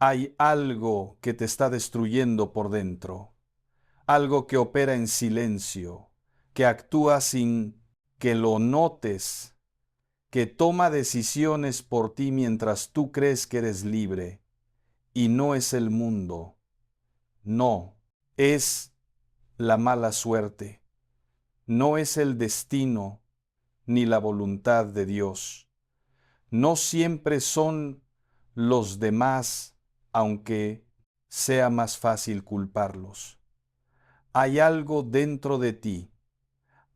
Hay algo que te está destruyendo por dentro, algo que opera en silencio, que actúa sin que lo notes, que toma decisiones por ti mientras tú crees que eres libre. Y no es el mundo, no, es la mala suerte, no es el destino ni la voluntad de Dios. No siempre son los demás, aunque sea más fácil culparlos. Hay algo dentro de ti,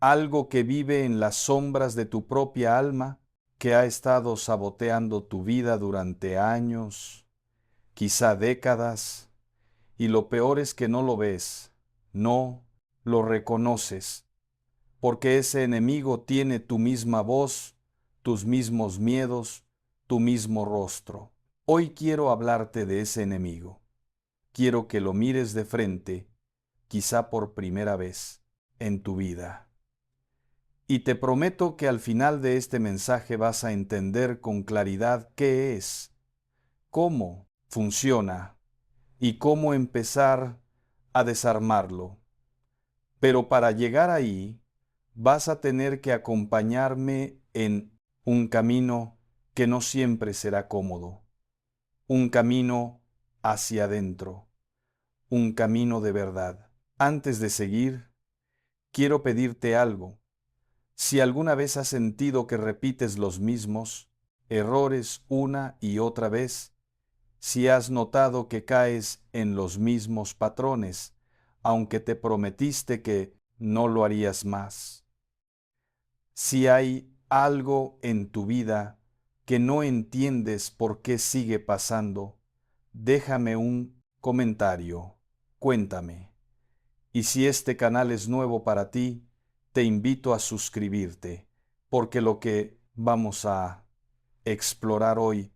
algo que vive en las sombras de tu propia alma, que ha estado saboteando tu vida durante años, quizá décadas, y lo peor es que no lo ves, no lo reconoces, porque ese enemigo tiene tu misma voz, tus mismos miedos, tu mismo rostro. Hoy quiero hablarte de ese enemigo. Quiero que lo mires de frente, quizá por primera vez en tu vida. Y te prometo que al final de este mensaje vas a entender con claridad qué es, cómo funciona y cómo empezar a desarmarlo. Pero para llegar ahí, vas a tener que acompañarme en un camino que no siempre será cómodo, un camino hacia adentro, un camino de verdad. Antes de seguir, quiero pedirte algo. Si alguna vez has sentido que repites los mismos errores una y otra vez, si has notado que caes en los mismos patrones, aunque te prometiste que no lo harías más. Si hay algo en tu vida que no entiendes por qué sigue pasando, déjame un comentario, cuéntame. Y si este canal es nuevo para ti, te invito a suscribirte, porque lo que vamos a explorar hoy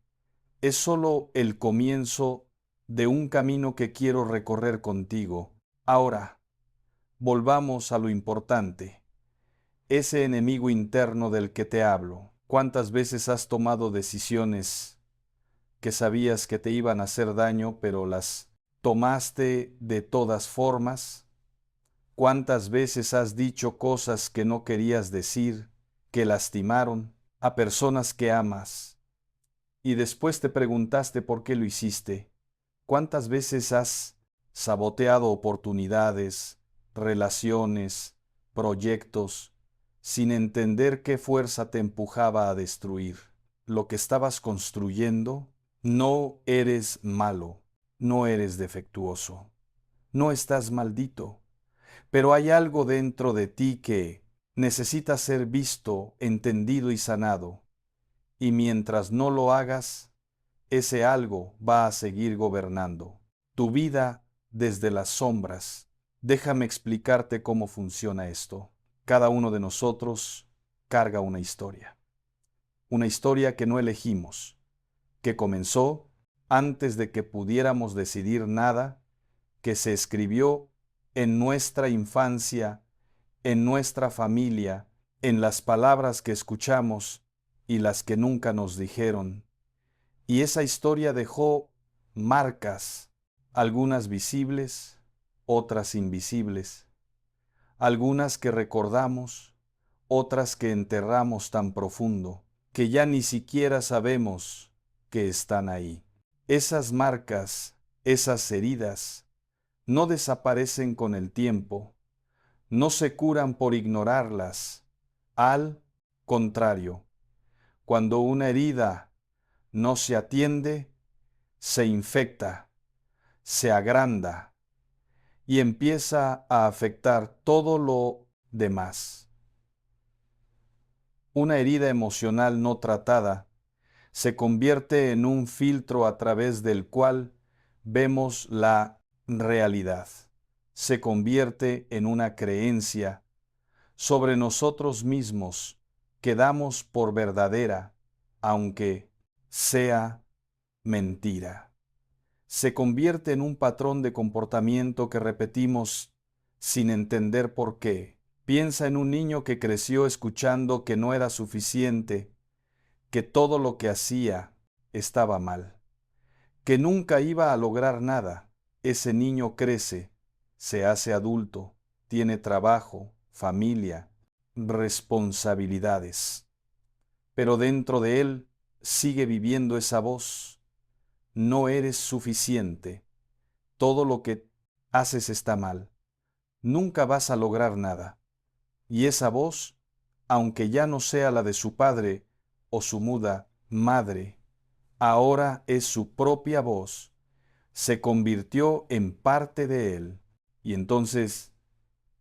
es solo el comienzo de un camino que quiero recorrer contigo. Ahora, volvamos a lo importante, ese enemigo interno del que te hablo. ¿Cuántas veces has tomado decisiones que sabías que te iban a hacer daño, pero las tomaste de todas formas? ¿Cuántas veces has dicho cosas que no querías decir, que lastimaron a personas que amas? Y después te preguntaste por qué lo hiciste. ¿Cuántas veces has saboteado oportunidades, relaciones, proyectos, sin entender qué fuerza te empujaba a destruir? Lo que estabas construyendo, no eres malo, no eres defectuoso, no estás maldito, pero hay algo dentro de ti que necesita ser visto, entendido y sanado, y mientras no lo hagas, ese algo va a seguir gobernando tu vida desde las sombras. Déjame explicarte cómo funciona esto. Cada uno de nosotros carga una historia que no elegimos, que comenzó antes de que pudiéramos decidir nada, que se escribió en nuestra infancia, en nuestra familia, en las palabras que escuchamos y las que nunca nos dijeron. Y esa historia dejó marcas, algunas visibles, otras invisibles, algunas que recordamos, otras que enterramos tan profundo, que ya ni siquiera sabemos que están ahí. Esas marcas, esas heridas, no desaparecen con el tiempo, no se curan por ignorarlas. Al contrario, cuando una herida no se atiende, se infecta, se agranda y empieza a afectar todo lo demás. Una herida emocional no tratada se convierte en un filtro a través del cual vemos la realidad. Se convierte en una creencia sobre nosotros mismos que damos por verdadera, aunque sea mentira. Se convierte en un patrón de comportamiento que repetimos sin entender por qué. Piensa en un niño que creció escuchando que no era suficiente, que todo lo que hacía estaba mal, que nunca iba a lograr nada. Ese niño crece, se hace adulto, tiene trabajo, familia, responsabilidades. Pero dentro de él sigue viviendo esa voz: no eres suficiente, todo lo que haces está mal, nunca vas a lograr nada. Y esa voz, aunque ya no sea la de su padre o su muda madre, ahora es su propia voz, se convirtió en parte de él. Y entonces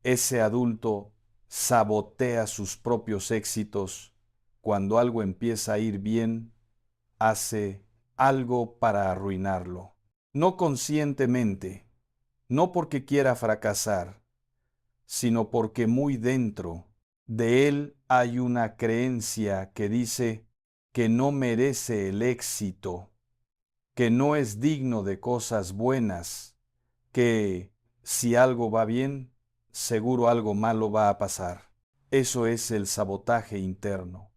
ese adulto sabotea sus propios éxitos. Cuando algo empieza a ir bien, hace algo para arruinarlo. No conscientemente, no porque quiera fracasar, sino porque muy dentro de él hay una creencia que dice que no merece el éxito, que no es digno de cosas buenas, que si algo va bien, seguro algo malo va a pasar. Eso es el sabotaje interno.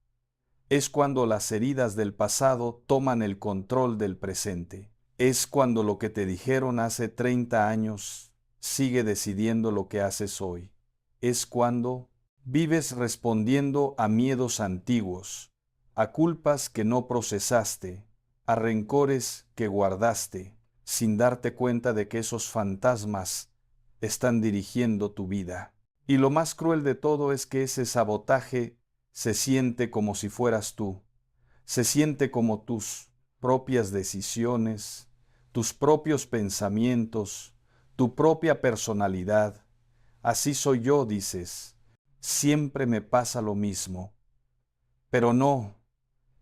Es cuando las heridas del pasado toman el control del presente. Es cuando lo que te dijeron hace 30 años sigue decidiendo lo que haces hoy. Es cuando vives respondiendo a miedos antiguos, a culpas que no procesaste, a rencores que guardaste, sin darte cuenta de que esos fantasmas están dirigiendo tu vida. Y lo más cruel de todo es que ese sabotaje se siente como si fueras tú, se siente como tus propias decisiones, tus propios pensamientos, tu propia personalidad. Así soy yo, dices, siempre me pasa lo mismo. Pero no,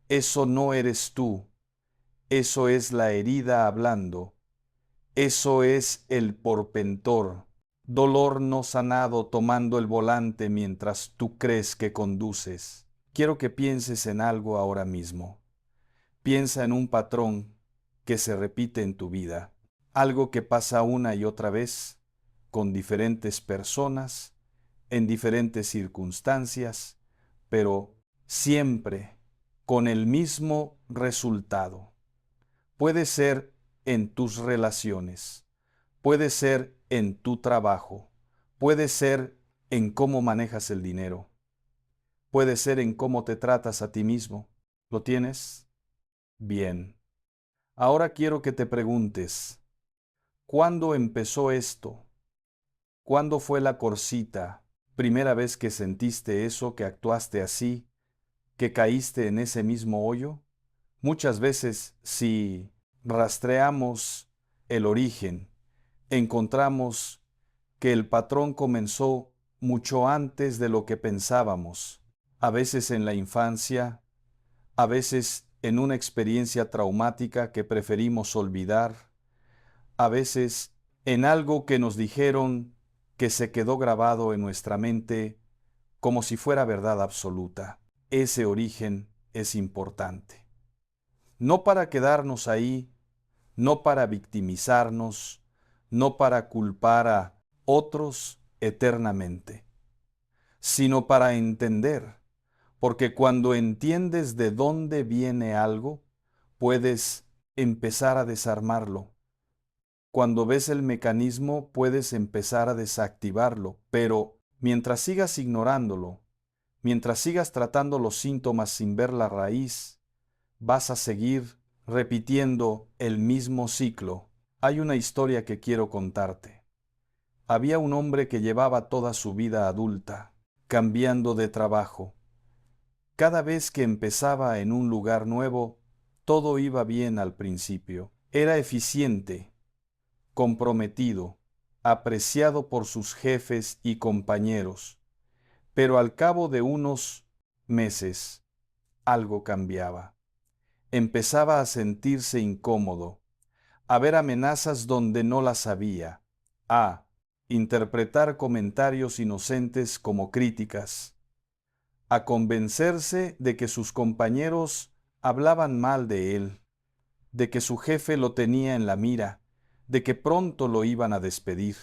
eso no eres tú, eso es la herida hablando, eso es el porpentor, dolor no sanado tomando el volante mientras tú crees que conduces. Quiero que pienses en algo ahora mismo. Piensa en un patrón que se repite en tu vida, algo que pasa una y otra vez con diferentes personas, en diferentes circunstancias, pero siempre con el mismo resultado. Puede ser en tus relaciones, puede ser en tu trabajo, puede ser en cómo manejas el dinero, puede ser en cómo te tratas a ti mismo. ¿Lo tienes? Bien. Ahora quiero que te preguntes, ¿cuándo empezó esto? ¿Cuándo fue la corsita? ¿Primera vez que sentiste eso, que actuaste así, que caíste en ese mismo hoyo? Muchas veces, si rastreamos el origen, encontramos que el patrón comenzó mucho antes de lo que pensábamos, a veces en la infancia, a veces en una experiencia traumática que preferimos olvidar, a veces en algo que nos dijeron que se quedó grabado en nuestra mente como si fuera verdad absoluta. Ese origen es importante. No para quedarnos ahí, no para victimizarnos, no para culpar a otros eternamente, sino para entender, porque cuando entiendes de dónde viene algo, puedes empezar a desarmarlo. Cuando ves el mecanismo, puedes empezar a desactivarlo, pero mientras sigas ignorándolo, mientras sigas tratando los síntomas sin ver la raíz, vas a seguir repitiendo el mismo ciclo. Hay una historia que quiero contarte. Había un hombre que llevaba toda su vida adulta, cambiando de trabajo. Cada vez que empezaba en un lugar nuevo, todo iba bien al principio. Era eficiente, comprometido, apreciado por sus jefes y compañeros. Pero al cabo de unos meses, algo cambiaba. Empezaba a sentirse incómodo, a ver amenazas donde no las había, a interpretar comentarios inocentes como críticas, a convencerse de que sus compañeros hablaban mal de él, de que su jefe lo tenía en la mira, de que pronto lo iban a despedir.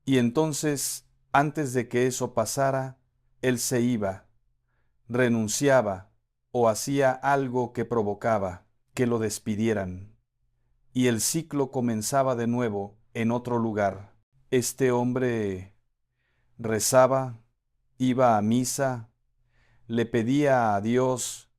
Y entonces, antes de que eso pasara, él se iba, renunciaba o hacía algo que provocaba que lo despidieran. y el ciclo comenzaba de nuevo en otro lugar. Este hombre rezaba, iba a misa, le pedía a Dios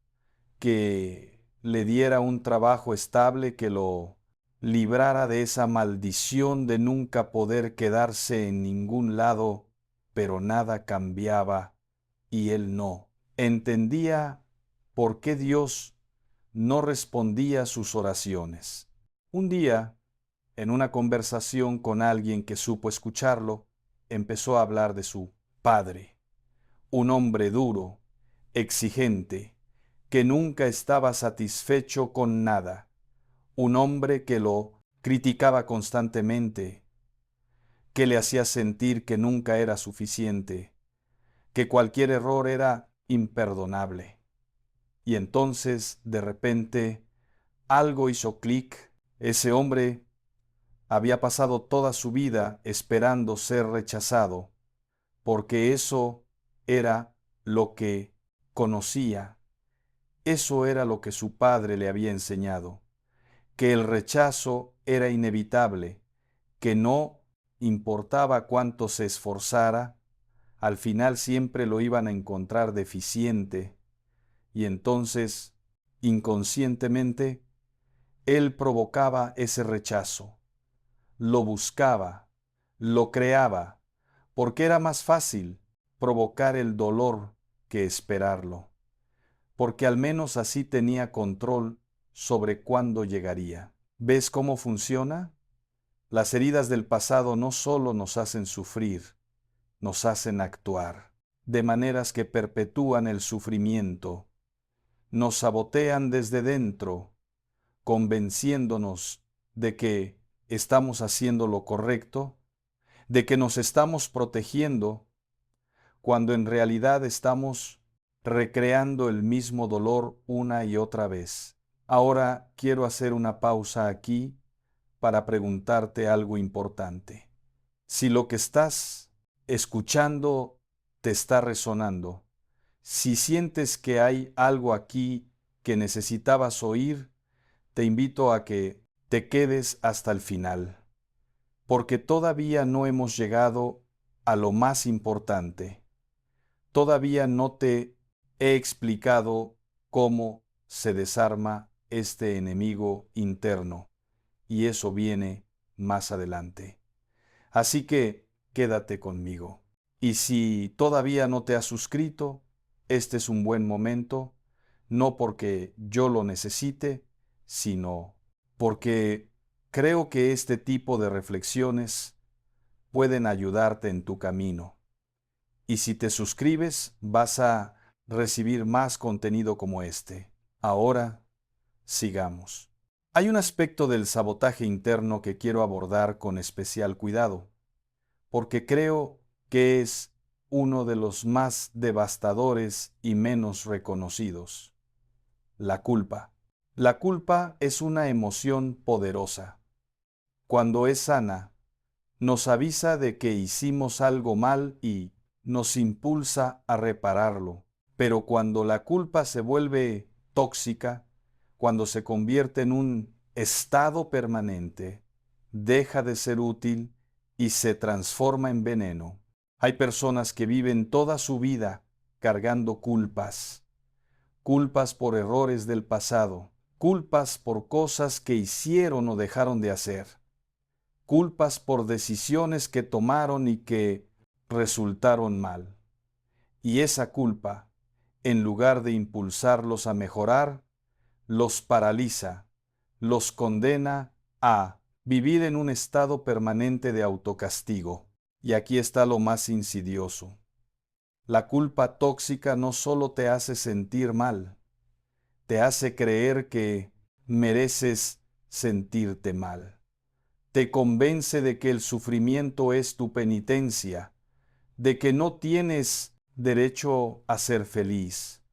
que le diera un trabajo estable, que lo librara de esa maldición de nunca poder quedarse en ningún lado, pero nada cambiaba y él no. Entendía por qué Dios no respondía sus oraciones. Un día, en una conversación con alguien que supo escucharlo, empezó a hablar de su padre, un hombre duro, exigente, que nunca estaba satisfecho con nada, un hombre que lo criticaba constantemente, que le hacía sentir que nunca era suficiente, que cualquier error era imperdonable. Y entonces, de repente, algo hizo clic. Ese hombre había pasado toda su vida esperando ser rechazado, porque eso era lo que conocía, eso era lo que su padre le había enseñado, que el rechazo era inevitable, que no importaba cuánto se esforzara, al final siempre lo iban a encontrar deficiente, y entonces, inconscientemente, él provocaba ese rechazo, lo buscaba, lo creaba, porque era más fácil provocar el dolor que esperarlo, porque al menos así tenía control sobre cuándo llegaría. ¿Ves cómo funciona? Las heridas del pasado no solo nos hacen sufrir, nos hacen actuar, de maneras que perpetúan el sufrimiento, nos sabotean desde dentro, convenciéndonos de que estamos haciendo lo correcto, de que nos estamos protegiendo, cuando en realidad estamos recreando el mismo dolor una y otra vez. Ahora quiero hacer una pausa aquí para preguntarte algo importante. Si lo que estás escuchando te está resonando, si sientes que hay algo aquí que necesitabas oír, te invito a que te quedes hasta el final, porque todavía no hemos llegado a lo más importante. Todavía no te he explicado cómo se desarma este enemigo interno, y eso viene más adelante. Así que quédate conmigo. Y si todavía no te has suscrito, este es un buen momento, no porque yo lo necesite, sino porque creo que este tipo de reflexiones pueden ayudarte en tu camino. Y si te suscribes, vas a recibir más contenido como este. Ahora, sigamos. Hay un aspecto del sabotaje interno que quiero abordar con especial cuidado, porque creo que es uno de los más devastadores y menos reconocidos: la culpa. La culpa es una emoción poderosa. Cuando es sana, nos avisa de que hicimos algo mal y nos impulsa a repararlo. Pero cuando la culpa se vuelve tóxica, cuando se convierte en un estado permanente, deja de ser útil y se transforma en veneno. Hay personas que viven toda su vida cargando culpas, culpas por errores del pasado, culpas por cosas que hicieron o dejaron de hacer, culpas por decisiones que tomaron y que resultaron mal. Y esa culpa, en lugar de impulsarlos a mejorar, los paraliza, los condena a vivir en un estado permanente de autocastigo. Y aquí está lo más insidioso. La culpa tóxica no solo te hace sentir mal, te hace creer que mereces sentirte mal. Te convence de que el sufrimiento es tu penitencia, de que no tienes derecho a ser feliz,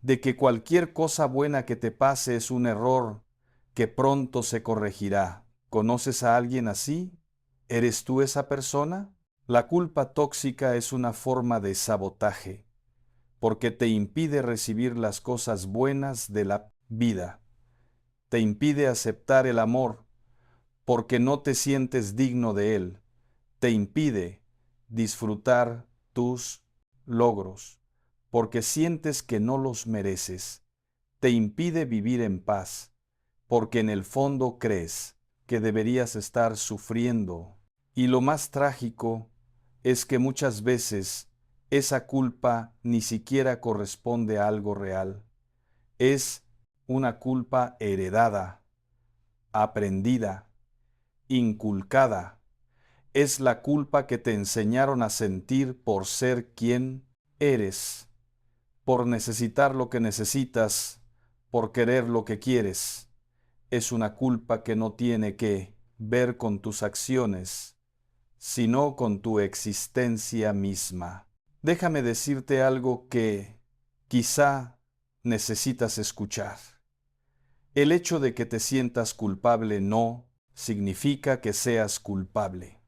de que cualquier cosa buena que te pase es un error que pronto se corregirá. ¿Conoces a alguien así? ¿Eres tú esa persona? La culpa tóxica es una forma de sabotaje, porque te impide recibir las cosas buenas de la vida, te impide aceptar el amor, porque no te sientes digno de él, te impide disfrutar tus logros, porque sientes que no los mereces, te impide vivir en paz, porque en el fondo crees que deberías estar sufriendo. Y lo más trágico es que muchas veces esa culpa ni siquiera corresponde a algo real. Es una culpa heredada, aprendida, inculcada. Es la culpa que te enseñaron a sentir por ser quien eres, por necesitar lo que necesitas, por querer lo que quieres. Es una culpa que no tiene que ver con tus acciones, sino con tu existencia misma. Déjame decirte algo que quizá necesitas escuchar. El hecho de que te sientas culpable no significa que seas culpable.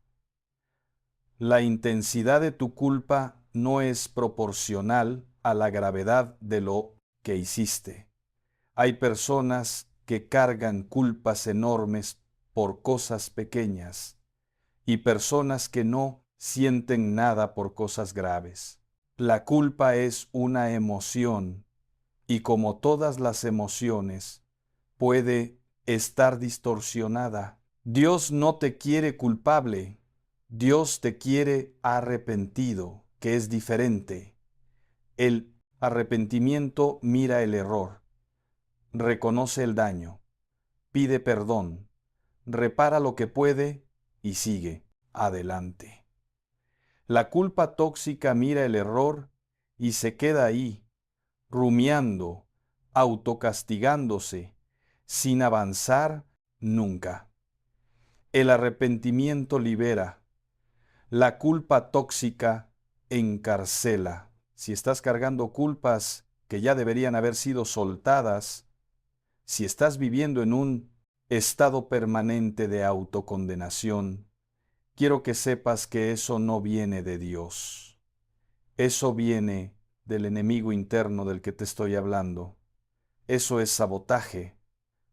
La intensidad de tu culpa no es proporcional a la gravedad de lo que hiciste. Hay personas que cargan culpas enormes por cosas pequeñas y personas que no sienten nada por cosas graves. La culpa es una emoción y como todas las emociones, puede estar distorsionada. Dios no te quiere culpable, Dios te quiere arrepentido, que es diferente. El arrepentimiento mira el error, reconoce el daño, pide perdón, repara lo que puede y sigue adelante. La culpa tóxica mira el error y se queda ahí, rumiando, autocastigándose, sin avanzar nunca. El arrepentimiento libera. La culpa tóxica encarcela. Si estás cargando culpas que ya deberían haber sido soltadas, si estás viviendo en un estado permanente de autocondenación, quiero que sepas que eso no viene de Dios. Eso viene del enemigo interno del que te estoy hablando. Eso es sabotaje.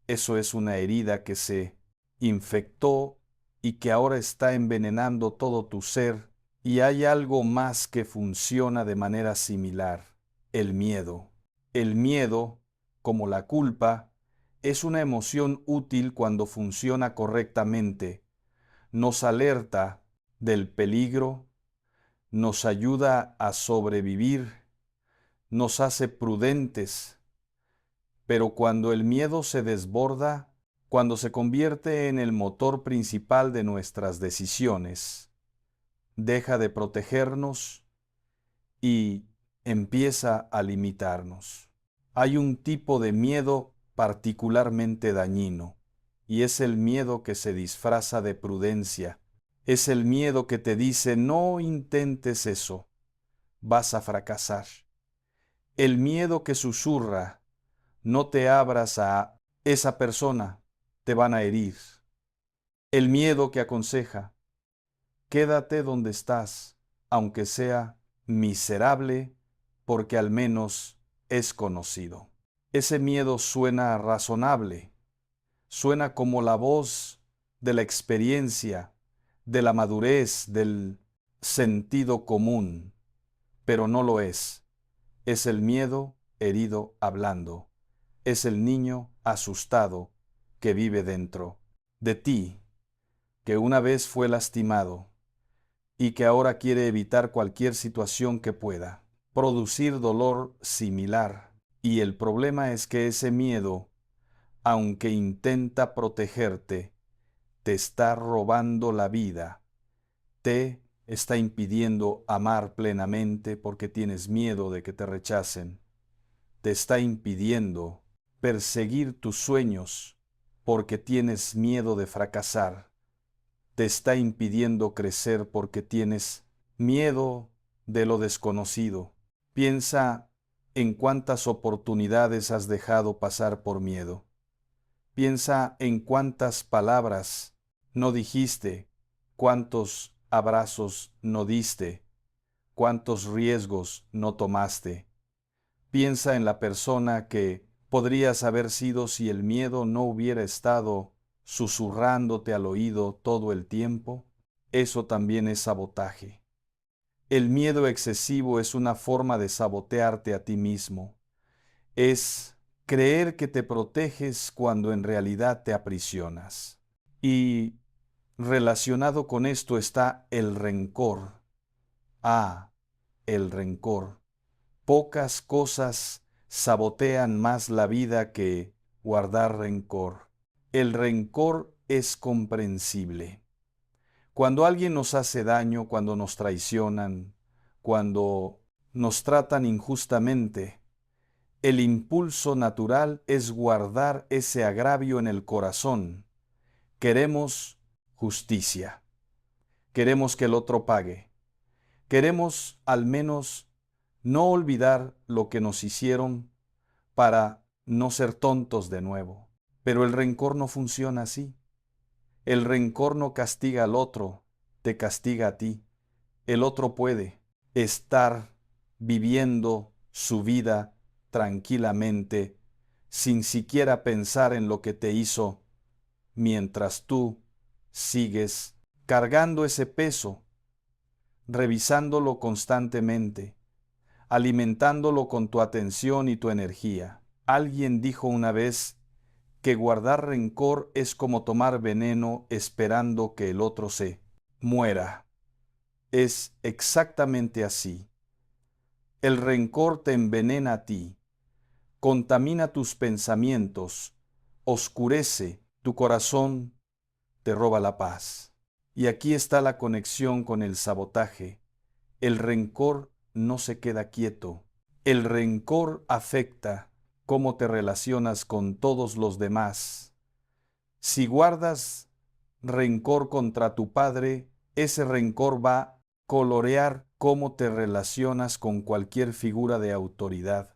Eso es una herida que se infectó y que ahora está envenenando todo tu ser. Y hay algo más que funciona de manera similar: el miedo. El miedo, como la culpa, es una emoción útil cuando funciona correctamente. Nos alerta del peligro, nos ayuda a sobrevivir, nos hace prudentes. Pero cuando el miedo se desborda, cuando se convierte en el motor principal de nuestras decisiones, deja de protegernos y empieza a limitarnos. Hay un tipo de miedo particularmente dañino, y es el miedo que se disfraza de prudencia. Es el miedo que te dice: no intentes eso, vas a fracasar. El miedo que susurra: no te abras a esa persona, te van a herir. El miedo que aconseja: quédate donde estás, aunque sea miserable, porque al menos es conocido. Ese miedo suena razonable, suena como la voz de la experiencia, de la madurez, del sentido común, pero no lo es. Es el miedo herido hablando. Es el niño asustado que vive dentro de ti, que una vez fue lastimado y que ahora quiere evitar cualquier situación que pueda producir dolor similar. Y el problema es que ese miedo, aunque intenta protegerte, te está robando la vida, te está impidiendo amar plenamente porque tienes miedo de que te rechacen, te está impidiendo perseguir tus sueños porque tienes miedo de fracasar, te está impidiendo crecer porque tienes miedo de lo desconocido. Piensa en cuántas oportunidades has dejado pasar por miedo. Piensa en cuántas palabras no dijiste, cuántos abrazos no diste, cuántos riesgos no tomaste. Piensa en la persona que podrías haber sido si el miedo no hubiera estado susurrándote al oído todo el tiempo, eso también es sabotaje. El miedo excesivo es una forma de sabotearte a ti mismo. Es creer que te proteges cuando en realidad te aprisionas. Y relacionado con esto está el rencor. Ah, el rencor. Pocas cosas sabotean más la vida que guardar rencor. El rencor es comprensible. Cuando alguien nos hace daño, cuando nos traicionan, cuando nos tratan injustamente, el impulso natural es guardar ese agravio en el corazón. Queremos justicia. Queremos que el otro pague. Queremos al menos no olvidar lo que nos hicieron para no ser tontos de nuevo. Pero el rencor no funciona así. El rencor no castiga al otro, te castiga a ti. El otro puede estar viviendo su vida tranquilamente, sin siquiera pensar en lo que te hizo, mientras tú sigues cargando ese peso, revisándolo constantemente, alimentándolo con tu atención y tu energía. Alguien dijo una vez que guardar rencor es como tomar veneno esperando que el otro se muera. Es exactamente así. El rencor te envenena a ti, contamina tus pensamientos, oscurece tu corazón, te roba la paz. Y aquí está la conexión con el sabotaje. El rencor no se queda quieto. El rencor afecta cómo te relacionas con todos los demás. Si guardas rencor contra tu padre, ese rencor va a colorear cómo te relacionas con cualquier figura de autoridad.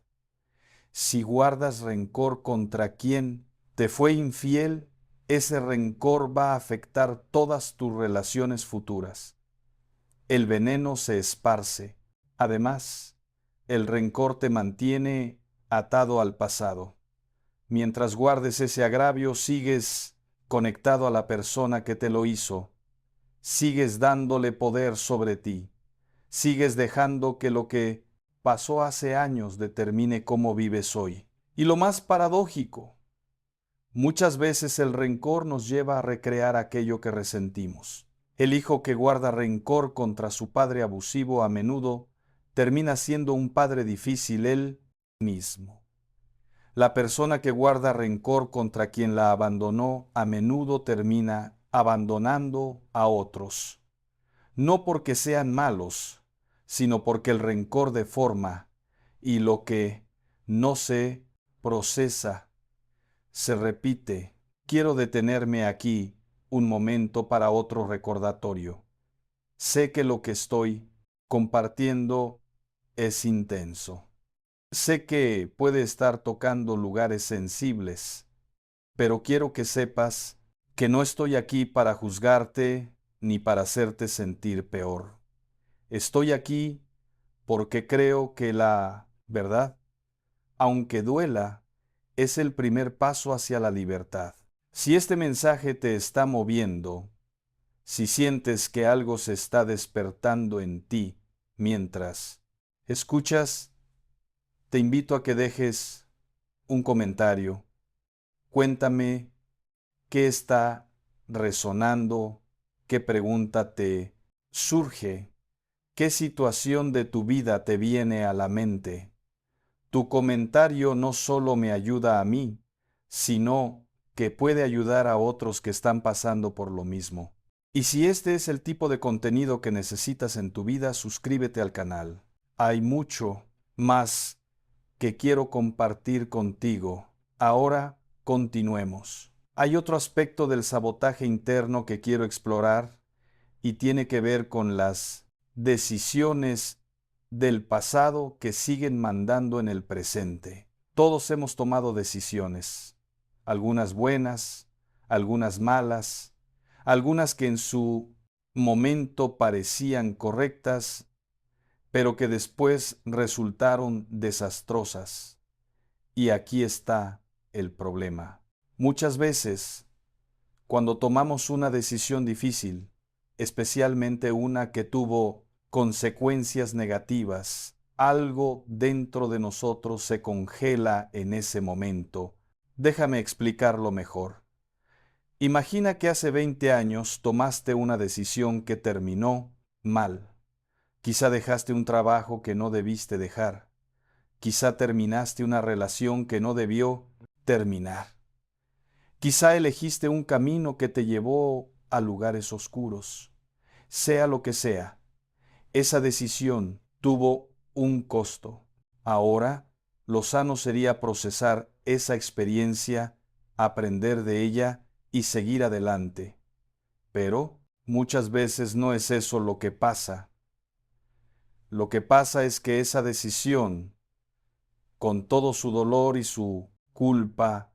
Si guardas rencor contra quien te fue infiel, ese rencor va a afectar todas tus relaciones futuras. El veneno se esparce. Además, el rencor te mantiene atado al pasado. Mientras guardes ese agravio, sigues conectado a la persona que te lo hizo. Sigues dándole poder sobre ti. Sigues dejando que lo que pasó hace años determine cómo vives hoy. Y lo más paradójico, muchas veces el rencor nos lleva a recrear aquello que resentimos. El hijo que guarda rencor contra su padre abusivo a menudo termina siendo un padre difícil él mismo. La persona que guarda rencor contra quien la abandonó a menudo termina abandonando a otros, no porque sean malos, sino porque el rencor deforma y lo que no se procesa se repite. Quiero detenerme aquí un momento para otro recordatorio. Sé que lo que estoy compartiendo es intenso. Sé que puede estar tocando lugares sensibles, pero quiero que sepas que no estoy aquí para juzgarte ni para hacerte sentir peor. Estoy aquí porque creo que la verdad, aunque duela, es el primer paso hacia la libertad. Si este mensaje te está moviendo, si sientes que algo se está despertando en ti mientras escuchas, te invito a que dejes un comentario. Cuéntame qué está resonando, qué pregunta te surge, qué situación de tu vida te viene a la mente. Tu comentario no solo me ayuda a mí, sino que puede ayudar a otros que están pasando por lo mismo. Y si este es el tipo de contenido que necesitas en tu vida, suscríbete al canal. Hay mucho más que quiero compartir contigo. Ahora continuemos. Hay otro aspecto del sabotaje interno que quiero explorar y tiene que ver con las decisiones del pasado que siguen mandando en el presente. Todos hemos tomado decisiones, algunas buenas, algunas malas, algunas que en su momento parecían correctas, pero que después resultaron desastrosas. Y aquí está el problema. Muchas veces Cuando tomamos una decisión difícil, especialmente una que tuvo consecuencias negativas, algo dentro de nosotros se congela en ese momento. Déjame explicarlo mejor. Imagina que hace 20 años tomaste una decisión que terminó mal. Quizá dejaste un trabajo que no debiste dejar. Quizá terminaste una relación que no debió terminar. Quizá elegiste un camino que te llevó a lugares oscuros. Sea lo que sea, esa decisión tuvo un costo. Ahora, lo sano sería procesar esa experiencia, aprender de ella y seguir adelante. Pero muchas veces no es eso lo que pasa. Lo que pasa es que esa decisión, con todo su dolor y su culpa,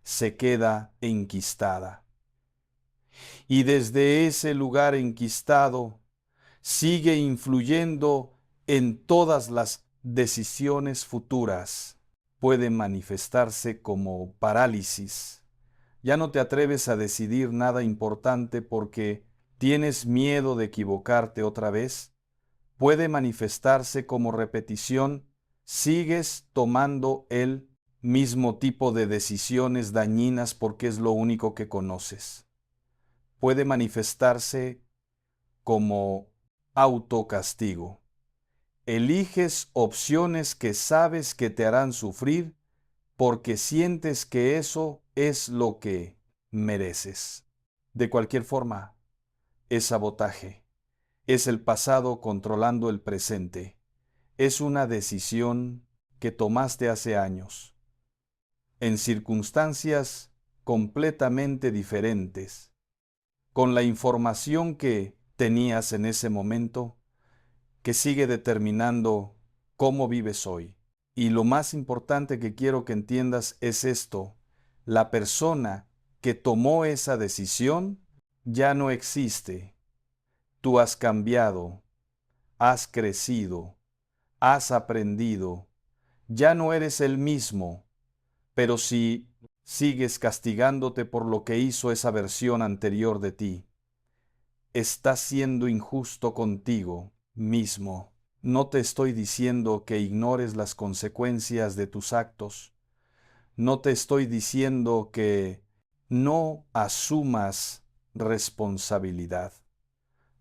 se queda enquistada. Y desde ese lugar enquistado sigue influyendo en todas las decisiones futuras. Puede manifestarse como parálisis. Ya no te atreves a decidir nada importante porque tienes miedo de equivocarte otra vez. Puede manifestarse como repetición. Sigues tomando el mismo tipo de decisiones dañinas porque es lo único que conoces. Puede manifestarse como autocastigo. Eliges opciones que sabes que te harán sufrir porque sientes que eso es lo que mereces. De cualquier forma, es sabotaje. Es el pasado controlando el presente. Es una decisión que tomaste hace años, en circunstancias completamente diferentes, con la información que tenías en ese momento, que sigue determinando cómo vives hoy. Y lo más importante que quiero que entiendas es esto: la persona que tomó esa decisión ya no existe. Tú has cambiado, has crecido, has aprendido, ya no eres el mismo, pero si sigues castigándote por lo que hizo esa versión anterior de ti, estás siendo injusto contigo mismo. No te estoy diciendo que ignores las consecuencias de tus actos. No te estoy diciendo que no asumas responsabilidad.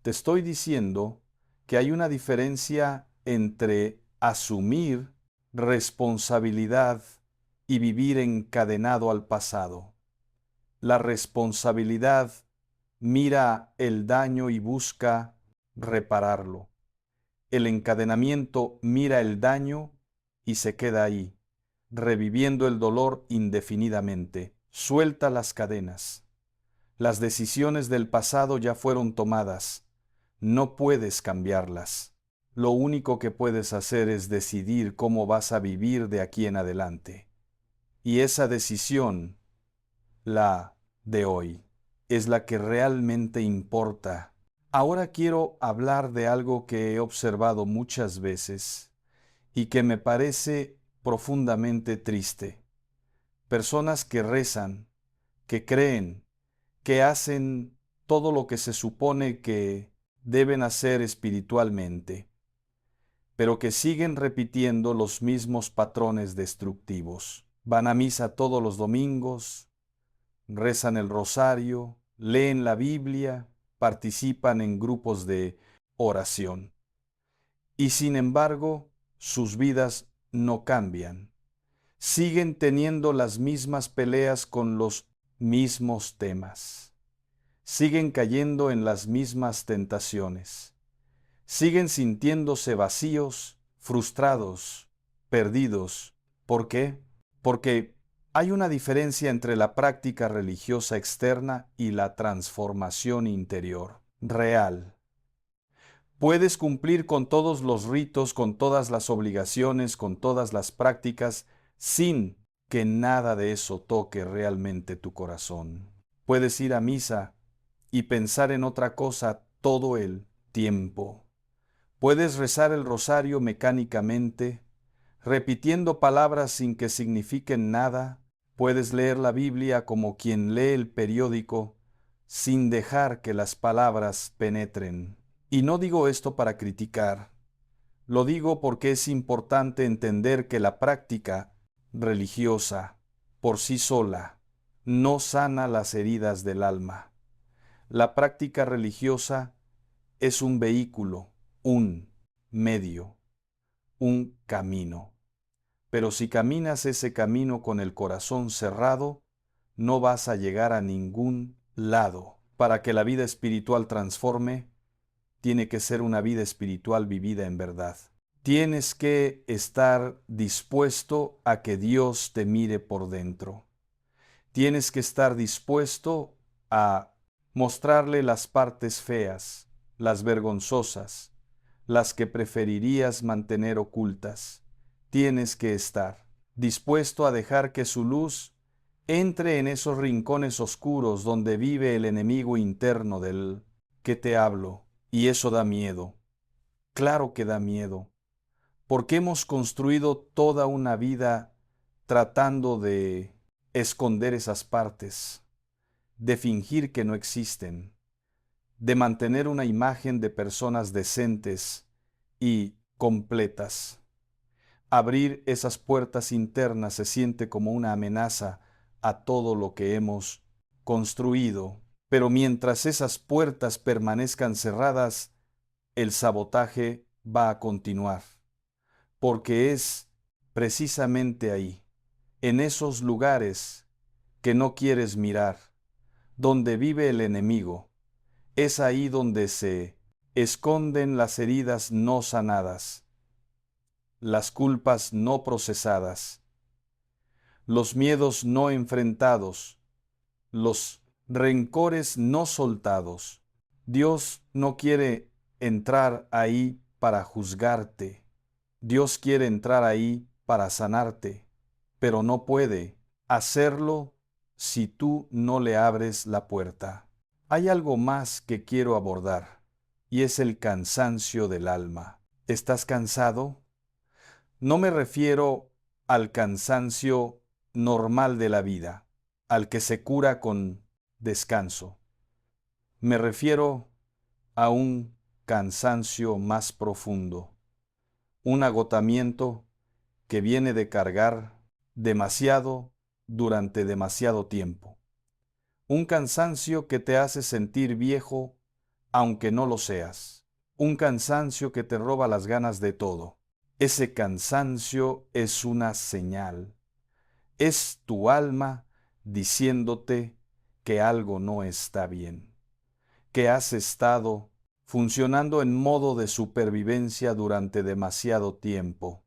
Te estoy diciendo que hay una diferencia entre asumir responsabilidad y vivir encadenado al pasado. La responsabilidad mira el daño y busca repararlo. El encadenamiento mira el daño y se queda ahí, reviviendo el dolor indefinidamente. Suelta las cadenas. Las decisiones del pasado ya fueron tomadas. No puedes cambiarlas. Lo único que puedes hacer es decidir cómo vas a vivir de aquí en adelante. Y esa decisión, la de hoy, es la que realmente importa. Ahora quiero hablar de algo que he observado muchas veces y que me parece profundamente triste. Personas que rezan, que creen, que hacen todo lo que se supone que deben hacer espiritualmente, pero que siguen repitiendo los mismos patrones destructivos. Van a misa todos los domingos, rezan el rosario, leen la Biblia, participan en grupos de oración. Y sin embargo, sus vidas no cambian. Siguen teniendo las mismas peleas con los mismos temas. Siguen cayendo en las mismas tentaciones. Siguen sintiéndose vacíos, frustrados, perdidos. ¿Por qué? Porque hay una diferencia entre la práctica religiosa externa y la transformación interior, real. Puedes cumplir con todos los ritos, con todas las obligaciones, con todas las prácticas, sin que nada de eso toque realmente tu corazón. Puedes ir a misa y pensar en otra cosa todo el tiempo. Puedes rezar el rosario mecánicamente, repitiendo palabras sin que signifiquen nada. Puedes leer la Biblia como quien lee el periódico, sin dejar que las palabras penetren. Y no digo esto para criticar, lo digo porque es importante entender que la práctica religiosa por sí sola no sana las heridas del alma. La práctica religiosa es un vehículo, un medio, un camino. Pero si caminas ese camino con el corazón cerrado, no vas a llegar a ningún lado. Para que la vida espiritual transforme, tiene que ser una vida espiritual vivida en verdad. Tienes que estar dispuesto a que Dios te mire por dentro. Tienes que estar dispuesto a mostrarle las partes feas, las vergonzosas, las que preferirías mantener ocultas. Tienes que estar dispuesto a dejar que su luz entre en esos rincones oscuros donde vive el enemigo interno del que te hablo. Y eso da miedo. Claro que da miedo, porque hemos construido toda una vida tratando de esconder esas partes, de fingir que no existen, de mantener una imagen de personas decentes y completas. Abrir esas puertas internas se siente como una amenaza a todo lo que hemos construido, pero mientras esas puertas permanezcan cerradas, el sabotaje va a continuar, porque es precisamente ahí, en esos lugares que no quieres mirar, donde vive el enemigo. Es ahí donde se esconden las heridas no sanadas, las culpas no procesadas, los miedos no enfrentados, los rencores no soltados. Dios no quiere entrar ahí para juzgarte. Dios quiere entrar ahí para sanarte, pero no puede hacerlo si tú no le abres la puerta. Hay algo más que quiero abordar, y es el cansancio del alma. ¿Estás cansado? No me refiero al cansancio normal de la vida, al que se cura con descanso. Me refiero a un cansancio más profundo, un agotamiento que viene de cargar demasiado durante demasiado tiempo. Un cansancio que te hace sentir viejo aunque no lo seas. Un cansancio que te roba las ganas de todo. Ese cansancio es una señal. Es tu alma diciéndote que algo no está bien, que has estado funcionando en modo de supervivencia durante demasiado tiempo,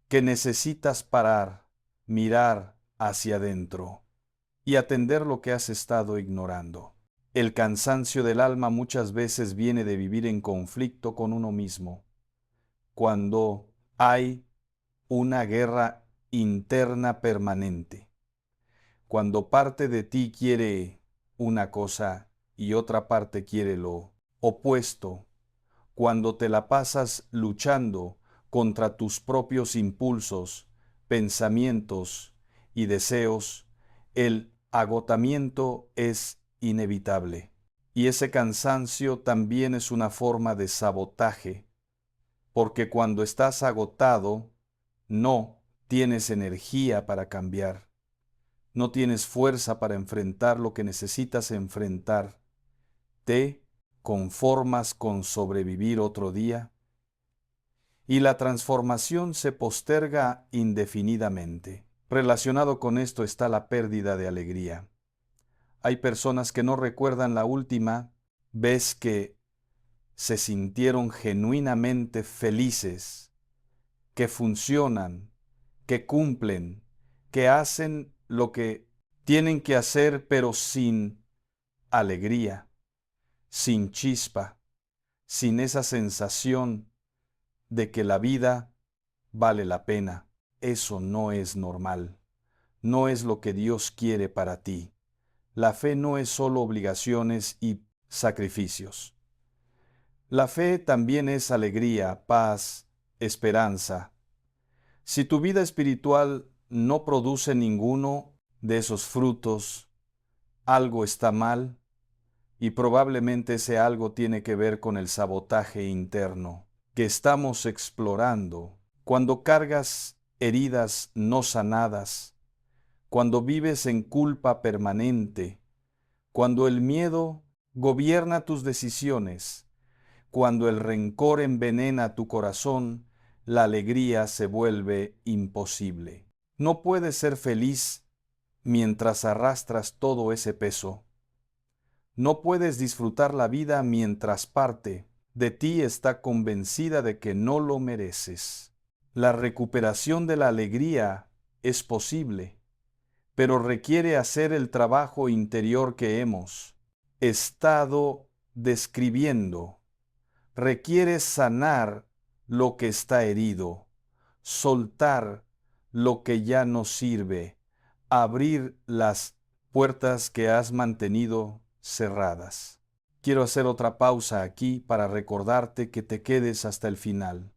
que necesitas parar, mirar hacia adentro y atender lo que has estado ignorando. El cansancio del alma muchas veces viene de vivir en conflicto con uno mismo, cuando hay una guerra interna permanente, cuando parte de ti quiere una cosa y otra parte quiere lo opuesto, cuando te la pasas luchando contra tus propios impulsos, pensamientos y deseos, el agotamiento es inevitable. Y ese cansancio también es una forma de sabotaje, porque cuando estás agotado, no tienes energía para cambiar, no tienes fuerza para enfrentar lo que necesitas enfrentar. Te conformas con sobrevivir otro día y la transformación se posterga indefinidamente. Relacionado con esto está la pérdida de alegría. Hay personas que no recuerdan la última vez que se sintieron genuinamente felices, que funcionan, que cumplen, que hacen lo que tienen que hacer, pero sin alegría, sin chispa, sin esa sensación de que la vida vale la pena. Eso no es normal. No es lo que Dios quiere para ti. La fe no es solo obligaciones y sacrificios. La fe también es alegría, paz, esperanza. Si tu vida espiritual no produce ninguno de esos frutos, algo está mal Y probablemente ese algo tiene que ver con el sabotaje interno que estamos explorando. Cuando cargas heridas no sanadas, cuando vives en culpa permanente, cuando el miedo gobierna tus decisiones, cuando el rencor envenena tu corazón, la alegría se vuelve imposible. No puedes ser feliz mientras arrastras todo ese peso. No puedes disfrutar la vida mientras parte de ti está convencida de que no lo mereces. La recuperación de la alegría es posible, pero requiere hacer el trabajo interior que hemos estado describiendo. Requiere sanar lo que está herido, soltar lo que ya no sirve, abrir las puertas que has mantenido cerradas. Quiero hacer otra pausa aquí para recordarte que te quedes hasta el final,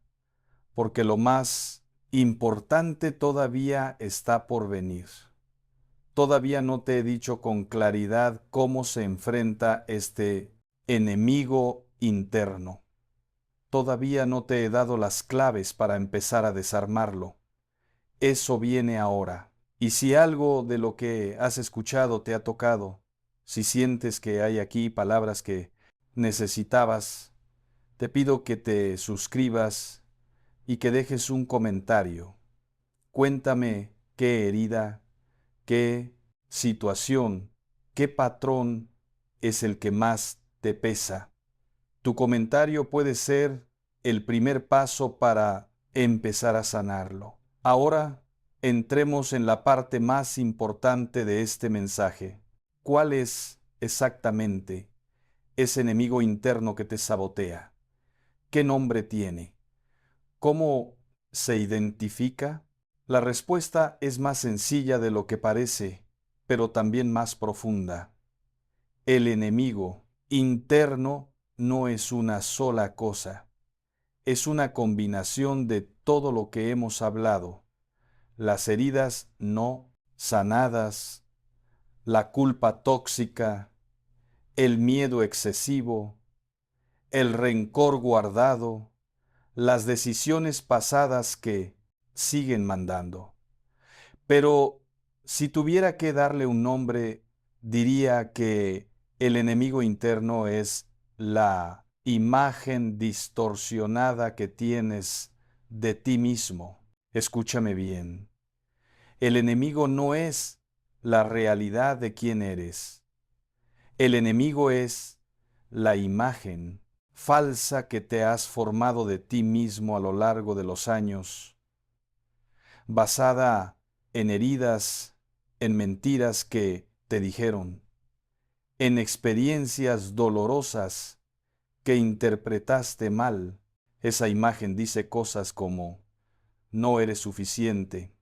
porque lo más importante todavía está por venir. Todavía no te he dicho con claridad cómo se enfrenta este enemigo interno. Todavía no te he dado las claves para empezar a desarmarlo. Eso viene ahora. Y si algo de lo que has escuchado te ha tocado, si sientes que hay aquí palabras que necesitabas, te pido que te suscribas y que dejes un comentario. Cuéntame qué herida, qué situación, qué patrón es el que más te pesa. Tu comentario puede ser el primer paso para empezar a sanarlo. Ahora entremos en la parte más importante de este mensaje. ¿Cuál es exactamente ese enemigo interno que te sabotea? ¿Qué nombre tiene? ¿Cómo se identifica? La respuesta es más sencilla de lo que parece, pero también más profunda. El enemigo interno no es una sola cosa, es una combinación de todo lo que hemos hablado. Las heridas no sanadas, la culpa tóxica, el miedo excesivo, el rencor guardado, las decisiones pasadas que siguen mandando. Pero si tuviera que darle un nombre, diría que el enemigo interno es la imagen distorsionada que tienes de ti mismo. Escúchame bien. El enemigo no es la realidad de quién eres. El enemigo es la imagen falsa que te has formado de ti mismo a lo largo de los años, basada en heridas, en mentiras que te dijeron, en experiencias dolorosas que interpretaste mal. Esa imagen dice cosas como, no eres suficiente,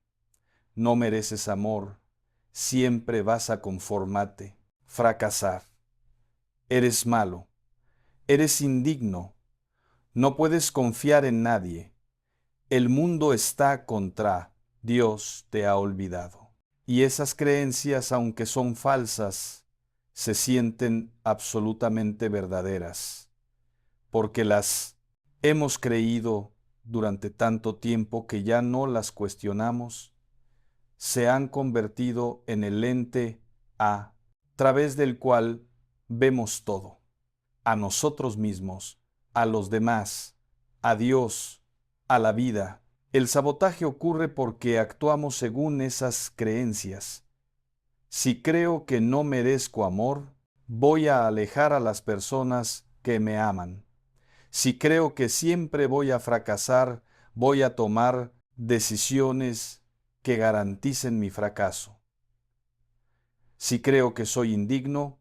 no mereces amor, siempre vas a conformarte, fracasar, eres malo, eres indigno, no puedes confiar en nadie, el mundo está contra, Dios te ha olvidado. Y esas creencias, aunque son falsas, se sienten absolutamente verdaderas, porque las hemos creído durante tanto tiempo que ya no las cuestionamos, se han convertido en el lente a través del cual vemos todo, a nosotros mismos, a los demás, a Dios, a la vida. El sabotaje ocurre porque actuamos según esas creencias. Si creo que no merezco amor, voy a alejar a las personas que me aman. Si creo que siempre voy a fracasar, voy a tomar decisiones que garanticen mi fracaso. Si creo que soy indigno,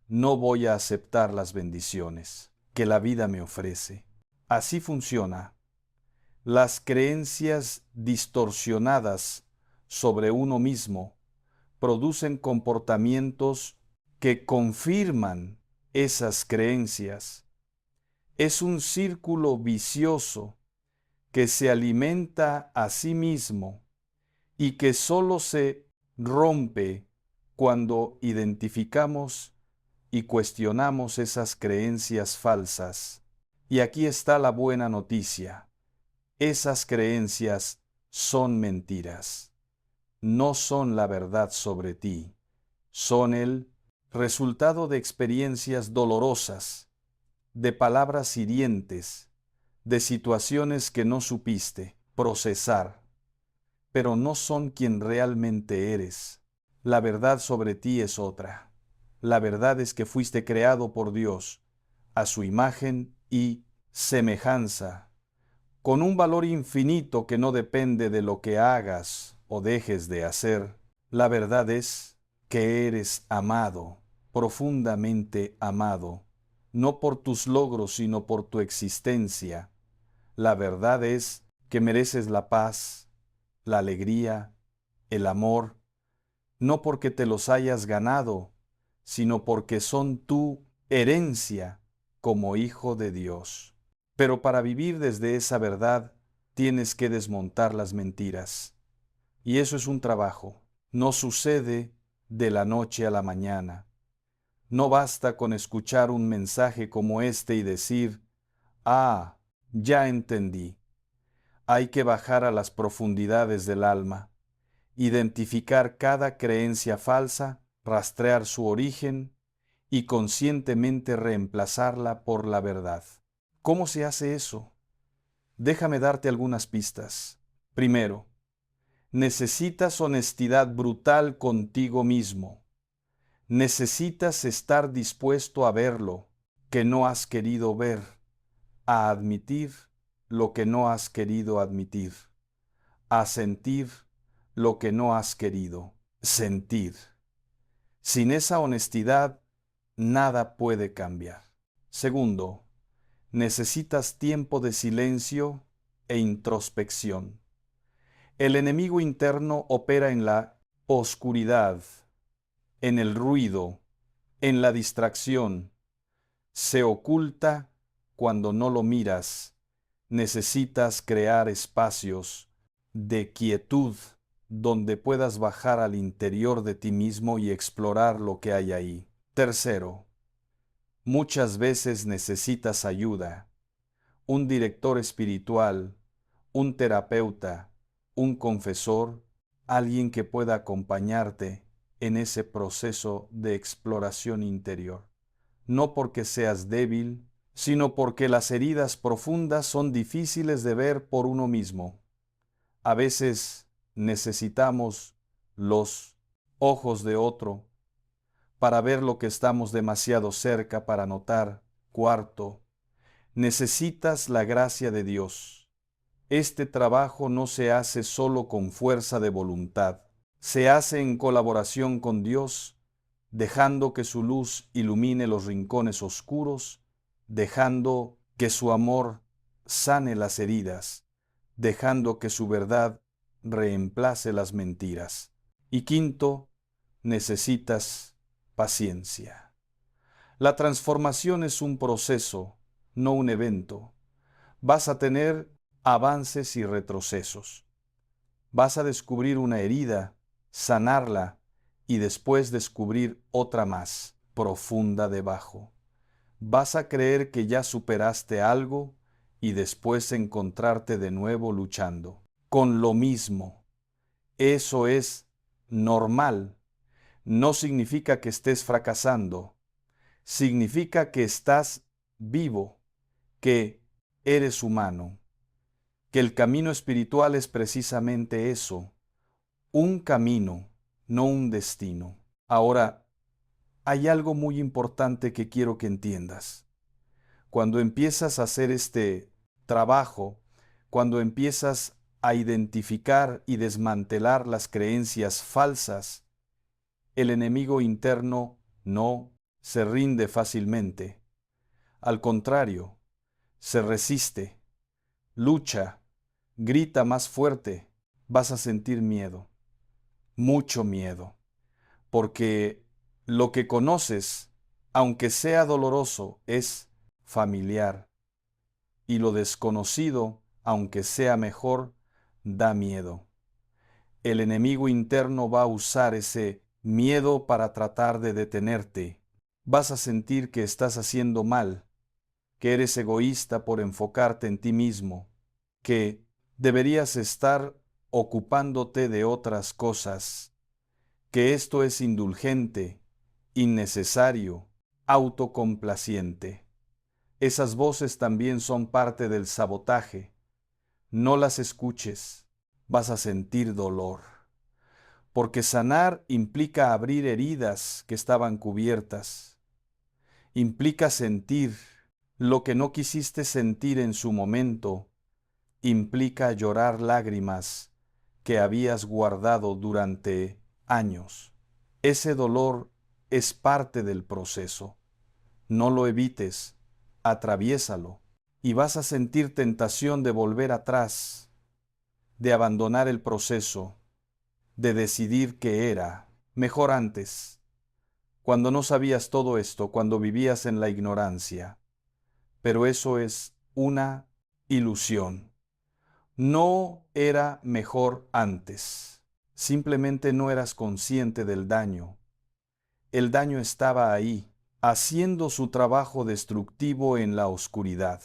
no voy a aceptar las bendiciones que la vida me ofrece. Así funciona. Las creencias distorsionadas sobre uno mismo producen comportamientos que confirman esas creencias. Es un círculo vicioso que se alimenta a sí mismo y que solo se rompe cuando identificamos y cuestionamos esas creencias falsas. Y aquí está la buena noticia. Esas creencias son mentiras. No son la verdad sobre ti. Son el resultado de experiencias dolorosas, de palabras hirientes, de situaciones que no supiste procesar, pero no son quien realmente eres. La verdad sobre ti es otra. La verdad es que fuiste creado por Dios, a su imagen y semejanza, con un valor infinito que no depende de lo que hagas o dejes de hacer. La verdad es que eres amado, profundamente amado, no por tus logros, sino por tu existencia. La verdad es que mereces la paz, la alegría, el amor, no porque te los hayas ganado, sino porque son tu herencia como hijo de Dios. Pero para vivir desde esa verdad, tienes que desmontar las mentiras. Y eso es un trabajo. No sucede de la noche a la mañana. No basta con escuchar un mensaje como este y decir, ah, ya entendí. Hay que bajar a las profundidades del alma, identificar cada creencia falsa, rastrear su origen y conscientemente reemplazarla por la verdad. ¿Cómo se hace eso? Déjame darte algunas pistas. Primero, necesitas honestidad brutal contigo mismo. Necesitas estar dispuesto a ver lo que no has querido ver, a admitir lo que no has querido admitir, a sentir lo que no has querido sentir. Sin esa honestidad, nada puede cambiar. Segundo, necesitas tiempo de silencio e introspección. El enemigo interno opera en la oscuridad, en el ruido, en la distracción. Se oculta cuando no lo miras. Necesitas crear espacios de quietud donde puedas bajar al interior de ti mismo y explorar lo que hay ahí. Tercero, muchas veces necesitas ayuda, un director espiritual, un terapeuta, un confesor, alguien que pueda acompañarte en ese proceso de exploración interior. No porque seas débil, sino porque las heridas profundas son difíciles de ver por uno mismo. A veces necesitamos los ojos de otro para ver lo que estamos demasiado cerca para notar. Cuarto, necesitas la gracia de Dios. Este trabajo no se hace solo con fuerza de voluntad, se hace en colaboración con Dios, dejando que su luz ilumine los rincones oscuros, dejando que su amor sane las heridas, dejando que su verdad reemplace las mentiras. Y quinto, necesitas paciencia. La transformación es un proceso, no un evento. Vas a tener avances y retrocesos. Vas a descubrir una herida, sanarla y después descubrir otra más, profunda debajo. Vas a creer que ya superaste algo y después encontrarte de nuevo luchando con lo mismo. Eso es normal. No significa que estés fracasando. Significa que estás vivo, que eres humano, que el camino espiritual es precisamente eso, un camino, no un destino. Ahora, hay algo muy importante que quiero que entiendas. Cuando empiezas a hacer este trabajo, cuando empiezas a identificar y desmantelar las creencias falsas, el enemigo interno no se rinde fácilmente. Al contrario, se resiste, lucha, grita más fuerte. Vas a sentir miedo, mucho miedo, porque lo que conoces, aunque sea doloroso, es familiar, y lo desconocido, aunque sea mejor, da miedo. El enemigo interno va a usar ese miedo para tratar de detenerte, Vas a sentir que estás haciendo mal, que eres egoísta por enfocarte en ti mismo, que deberías estar ocupándote de otras cosas, que esto es indulgente, innecesario, autocomplaciente. Esas voces también son parte del sabotaje. No las escuches, vas a sentir dolor. Porque sanar implica abrir heridas que estaban cubiertas. Implica sentir lo que no quisiste sentir en su momento. Implica llorar lágrimas que habías guardado durante años. Ese dolor es parte del proceso. No lo evites, atraviésalo, y vas a sentir tentación de volver atrás, de abandonar el proceso, de decidir que era mejor antes, cuando no sabías todo esto, cuando vivías en la ignorancia. Pero eso es una ilusión. No era mejor antes. Simplemente no eras consciente del daño. El daño estaba ahí, haciendo su trabajo destructivo en la oscuridad.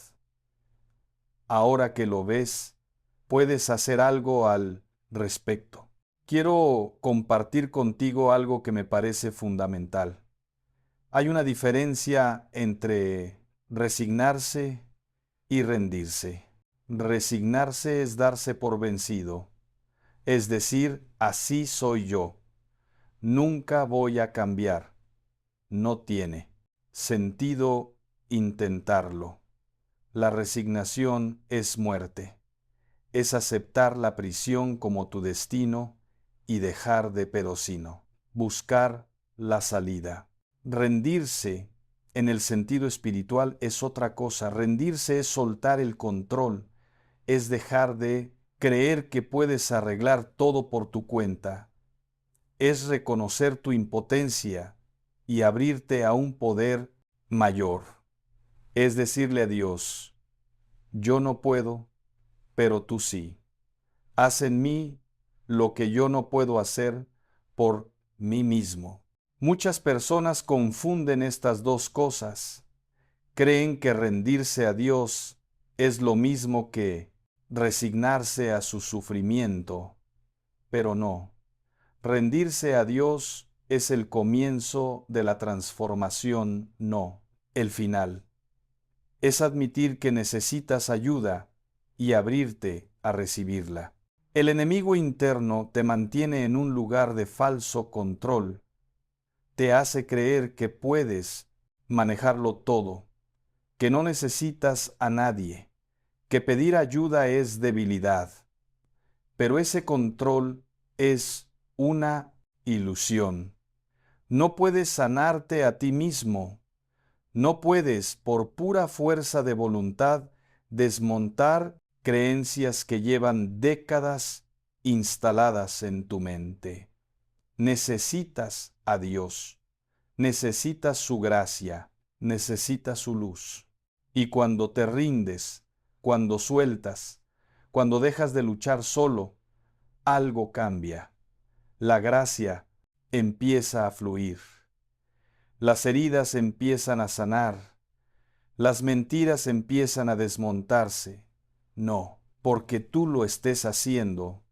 Ahora que lo ves, puedes hacer algo al respecto. Quiero compartir contigo algo que me parece fundamental. Hay una diferencia entre resignarse y rendirse. Resignarse es darse por vencido, es decir, así soy yo. Nunca voy a cambiar. No tiene sentido intentarlo. La resignación es muerte. Es aceptar la prisión como tu destino y dejar de perocino. Buscar la salida. Rendirse en el sentido espiritual es otra cosa. Rendirse es soltar el control, es dejar de creer que puedes arreglar todo por tu cuenta. Es reconocer tu impotencia y abrirte a un poder mayor. Es decirle a Dios, yo no puedo, pero tú sí. Haz en mí lo que yo no puedo hacer por mí mismo. Muchas personas confunden estas dos cosas. Creen que rendirse a Dios es lo mismo que resignarse a su sufrimiento, pero no. Rendirse a Dios es el comienzo de la transformación, no el final. Es admitir que necesitas ayuda y abrirte a recibirla. El enemigo interno te mantiene en un lugar de falso control. Te hace creer que puedes manejarlo todo, que no necesitas a nadie, que pedir ayuda es debilidad. Pero ese control es una ilusión. No puedes sanarte a ti mismo. No puedes, por pura fuerza de voluntad, desmontar creencias que llevan décadas instaladas en tu mente. Necesitas a Dios, necesitas su gracia, necesitas su luz. Y cuando te rindes, cuando sueltas, cuando dejas de luchar solo, algo cambia. La gracia empieza a fluir. Las heridas empiezan a sanar. Las mentiras empiezan a desmontarse. No porque tú lo estés haciendo,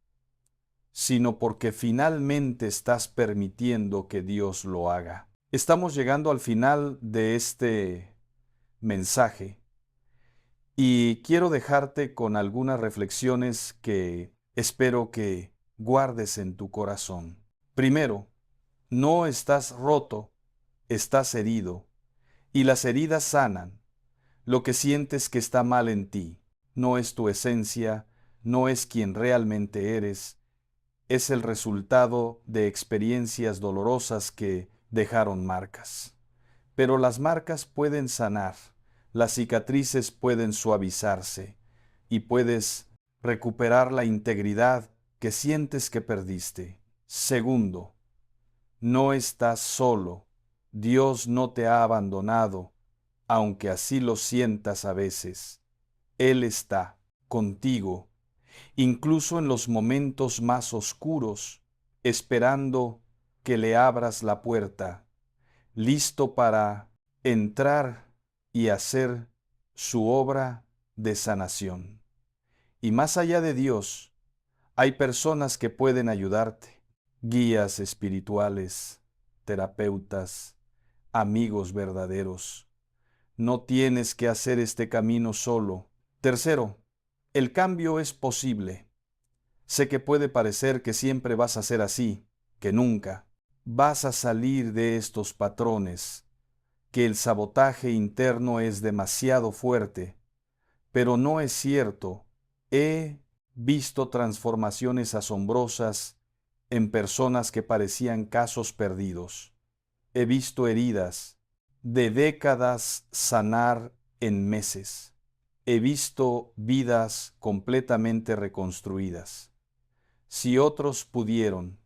sino porque finalmente estás permitiendo que Dios lo haga. Estamos llegando al final de este mensaje y quiero dejarte con algunas reflexiones que espero que guardes en tu corazón. Primero, no estás roto, estás herido, y las heridas sanan. Lo que sientes que está mal en ti no es tu esencia, no es quien realmente eres, es el resultado de experiencias dolorosas que dejaron marcas. Pero las marcas pueden sanar, las cicatrices pueden suavizarse y puedes recuperar la integridad que sientes que perdiste. Segundo, no estás solo. Dios no te ha abandonado, aunque así lo sientas a veces. Él está contigo, incluso en los momentos más oscuros, esperando que le abras la puerta, listo para entrar y hacer su obra de sanación. Y más allá de Dios, hay personas que pueden ayudarte, guías espirituales, terapeutas, amigos verdaderos. No tienes que hacer este camino solo. Tercero, el cambio es posible. Sé que puede parecer que siempre vas a ser así, que nunca. Vas a salir de estos patrones, que el sabotaje interno es demasiado fuerte, pero no es cierto. He visto transformaciones asombrosas en personas que parecían casos perdidos. He visto heridas de décadas sanar en meses. He visto vidas completamente reconstruidas. Si otros pudieron,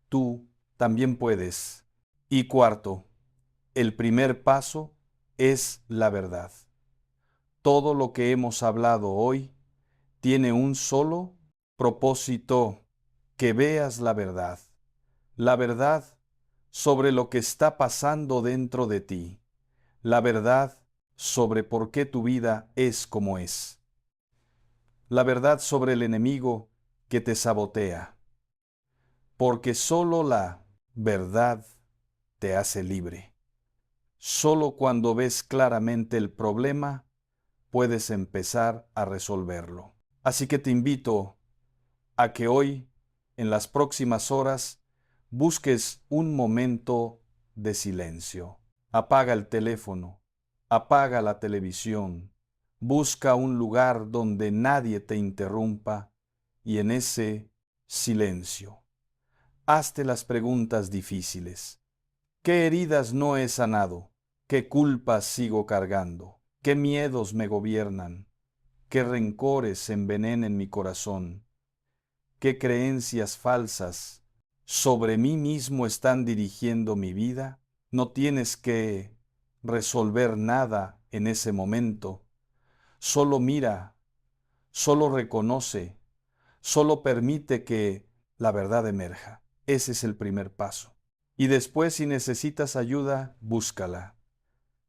tú también puedes. Y cuarto, el primer paso es la verdad. Todo lo que hemos hablado hoy tiene un solo propósito: que veas la verdad sobre lo que está pasando dentro de ti, la verdad sobre por qué tu vida es como es, la verdad sobre el enemigo que te sabotea, porque solo la verdad te hace libre. Solo cuando ves claramente el problema, puedes empezar a resolverlo. Así que te invito a que hoy, en las próximas horas, busques un momento de silencio. Apaga el teléfono, apaga la televisión, busca un lugar donde nadie te interrumpa y en ese silencio, hazte las preguntas difíciles. ¿Qué heridas no he sanado? ¿Qué culpas sigo cargando? ¿Qué miedos me gobiernan? ¿Qué rencores envenenen mi corazón? ¿Qué creencias falsas sobre mí mismo están dirigiendo mi vida? No tienes que resolver nada en ese momento. Solo mira, solo reconoce, solo permite que la verdad emerja. Ese es el primer paso. Y después, si necesitas ayuda, búscala.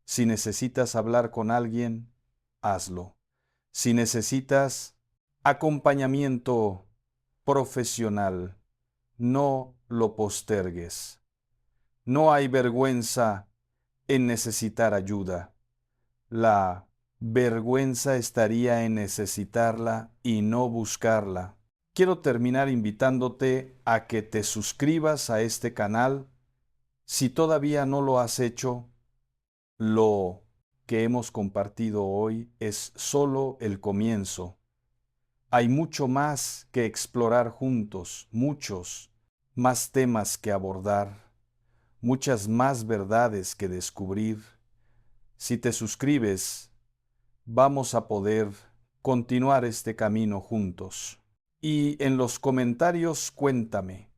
Si necesitas hablar con alguien, hazlo. Si necesitas acompañamiento profesional, no lo postergues. No hay vergüenza en necesitar ayuda. La vergüenza estaría en necesitarla y no buscarla. Quiero terminar invitándote a que te suscribas a este canal. Si todavía no lo has hecho, lo que hemos compartido hoy es solo el comienzo. Hay mucho más que explorar juntos, muchos más temas que abordar, muchas más verdades que descubrir. Si te suscribes, vamos a poder continuar este camino juntos. Y en los comentarios cuéntame,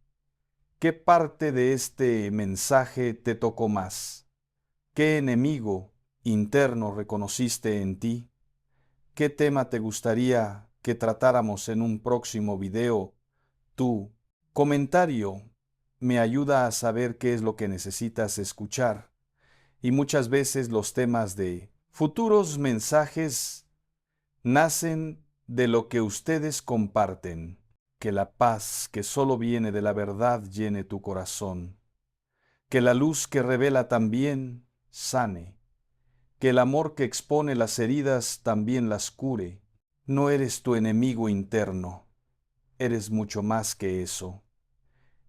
¿qué parte de este mensaje te tocó más? ¿Qué enemigo interno reconociste en ti? ¿Qué tema te gustaría que tratáramos en un próximo video? Tu comentario me ayuda a saber qué es lo que necesitas escuchar. Y muchas veces los temas de futuros mensajes nacen de lo que ustedes comparten. Que la paz que solo viene de la verdad llene tu corazón. Que la luz que revela también sane. Que el amor que expone las heridas también las cure. No eres tu enemigo interno, eres mucho más que eso.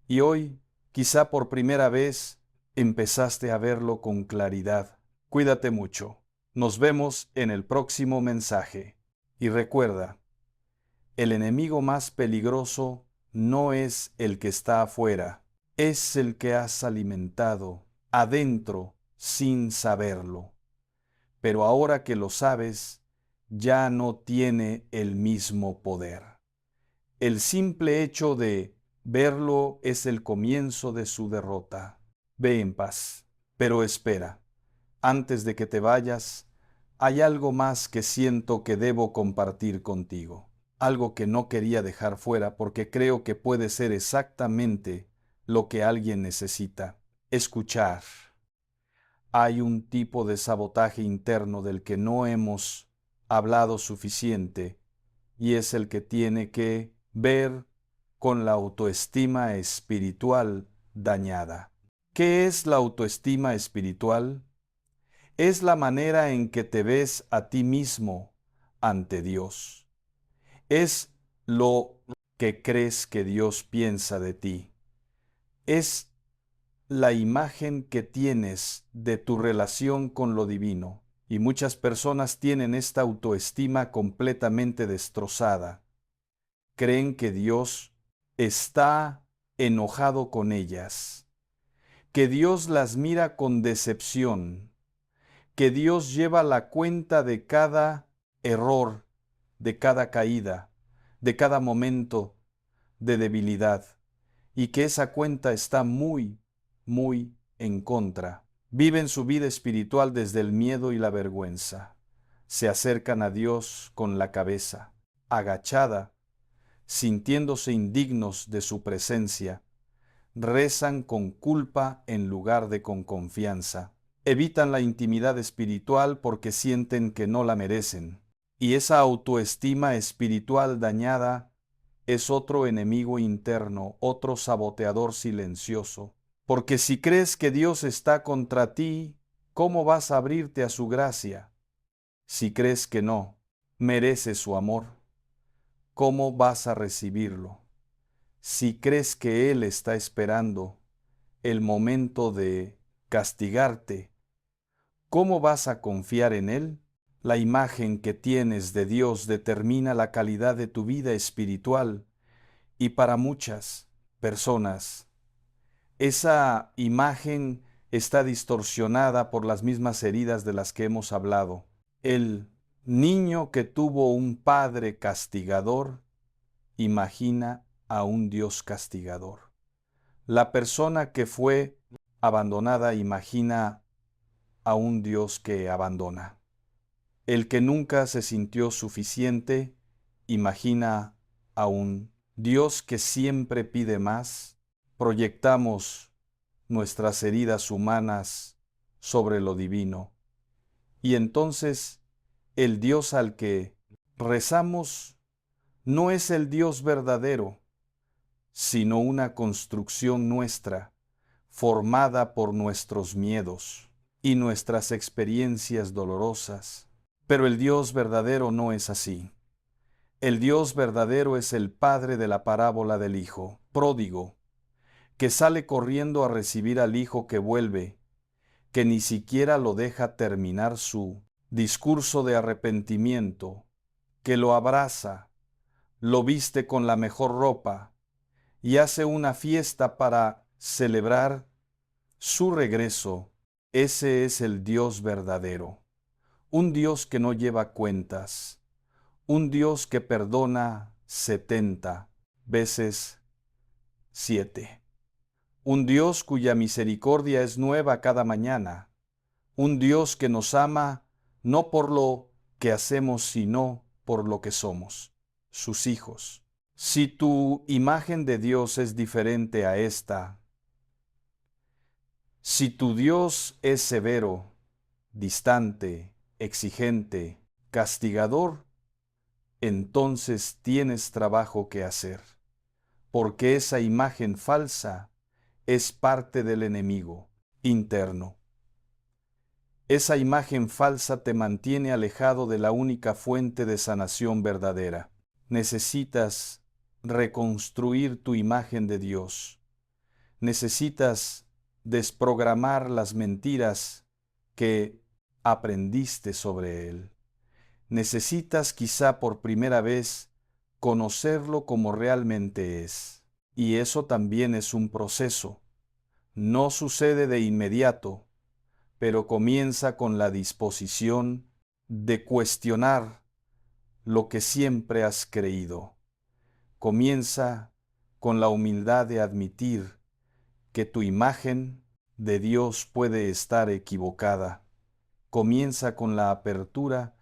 Y hoy, quizá por primera vez, empezaste a verlo con claridad. Cuídate mucho. Nos vemos en el próximo mensaje. Y recuerda, el enemigo más peligroso no es el que está afuera, es el que has alimentado adentro sin saberlo. Pero ahora que lo sabes, ya no tiene el mismo poder. El simple hecho de verlo es el comienzo de su derrota. Ve en paz, pero espera, antes de que te vayas, hay algo más que siento que debo compartir contigo, algo que no quería dejar fuera porque creo que puede ser exactamente lo que alguien necesita: escuchar. hay un tipo de sabotaje interno del que no hemos hablado suficiente, y es el que tiene que ver con la autoestima espiritual dañada. ¿Qué es la autoestima espiritual? Es la manera en que te ves a ti mismo ante Dios. Es lo que crees que Dios piensa de ti. Es la imagen que tienes de tu relación con lo divino. Y muchas personas tienen esta autoestima completamente destrozada. Creen que Dios está enojado con ellas, que Dios las mira con decepción, que Dios lleva la cuenta de cada error, de cada caída, de cada momento de debilidad, y que esa cuenta está muy, muy en contra. Viven su vida espiritual desde el miedo y la vergüenza. Se acercan a Dios con la cabeza agachada, sintiéndose indignos de su presencia. Rezan con culpa en lugar de con confianza. Evitan la intimidad espiritual porque sienten que no la merecen. Y esa autoestima espiritual dañada es otro enemigo interno, otro saboteador silencioso. Porque si crees que Dios está contra ti, ¿cómo vas a abrirte a su gracia? Si crees que no, mereces su amor, ¿cómo vas a recibirlo? Si crees que Él está esperando el momento de castigarte, ¿cómo vas a confiar en Él? La imagen que tienes de Dios determina la calidad de tu vida espiritual, y para muchas personas esa imagen está distorsionada por las mismas heridas de las que hemos hablado. El niño que tuvo un padre castigador imagina a un Dios castigador. La persona que fue abandonada imagina a un Dios que abandona. El que nunca se sintió suficiente imagina a un Dios que siempre pide más. Proyectamos nuestras heridas humanas sobre lo divino. Y entonces el Dios al que rezamos no es el Dios verdadero, sino una construcción nuestra, formada por nuestros miedos y nuestras experiencias dolorosas. Pero el Dios verdadero no es así. El Dios verdadero es el Padre de la parábola del Hijo pródigo, que sale corriendo a recibir al Hijo que vuelve, que ni siquiera lo deja terminar su discurso de arrepentimiento, que lo abraza, lo viste con la mejor ropa y hace una fiesta para celebrar su regreso. Ese es el Dios verdadero, un Dios que no lleva cuentas, un Dios que perdona 70 veces 7. Un Dios cuya misericordia es nueva cada mañana. Un Dios que nos ama no por lo que hacemos, sino por lo que somos, sus hijos. Si tu imagen de Dios es diferente a esta, si tu Dios es severo, distante, exigente, castigador, entonces tienes trabajo que hacer, porque esa imagen falsa es parte del enemigo interno. Esa imagen falsa te mantiene alejado de la única fuente de sanación verdadera. Necesitas reconstruir tu imagen de Dios. Necesitas desprogramar las mentiras que aprendiste sobre Él. Necesitas quizá por primera vez conocerlo como realmente es. Y eso también es un proceso. No sucede de inmediato, pero comienza con la disposición de cuestionar lo que siempre has creído. Comienza con la humildad de admitir que tu imagen de Dios puede estar equivocada. Comienza con la apertura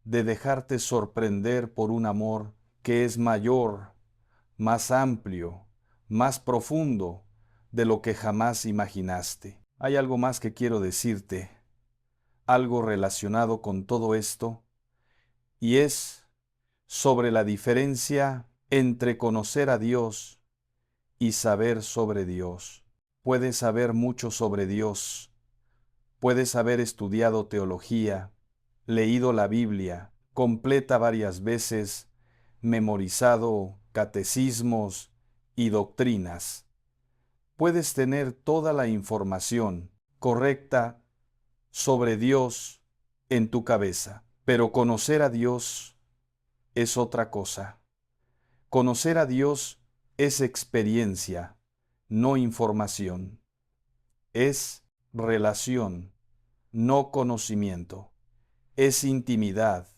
de dejarte sorprender por un amor que es mayor, más amplio, más profundo de lo que jamás imaginaste. Hay algo más que quiero decirte, algo relacionado con todo esto, y es sobre la diferencia entre conocer a Dios y saber sobre Dios. Puedes saber mucho sobre Dios, puedes haber estudiado teología, leído la Biblia completa varias veces, memorizado catecismos y doctrinas. Puedes tener toda la información correcta sobre Dios en tu cabeza, pero conocer a Dios es otra cosa. Conocer a Dios es experiencia, no información. Es relación, no conocimiento. Es intimidad,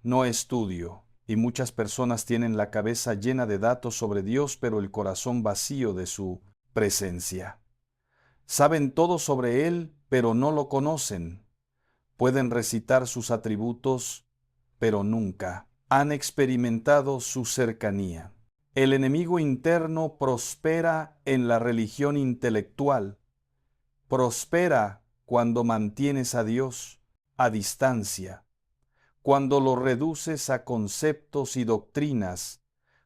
no estudio. Y muchas personas tienen la cabeza llena de datos sobre Dios, pero el corazón vacío de su presencia. Saben todo sobre Él, pero no lo conocen. Pueden recitar sus atributos, pero nunca han experimentado su cercanía. El enemigo interno prospera en la religión intelectual. Prospera cuando mantienes a Dios a distancia, cuando lo reduces a conceptos y doctrinas,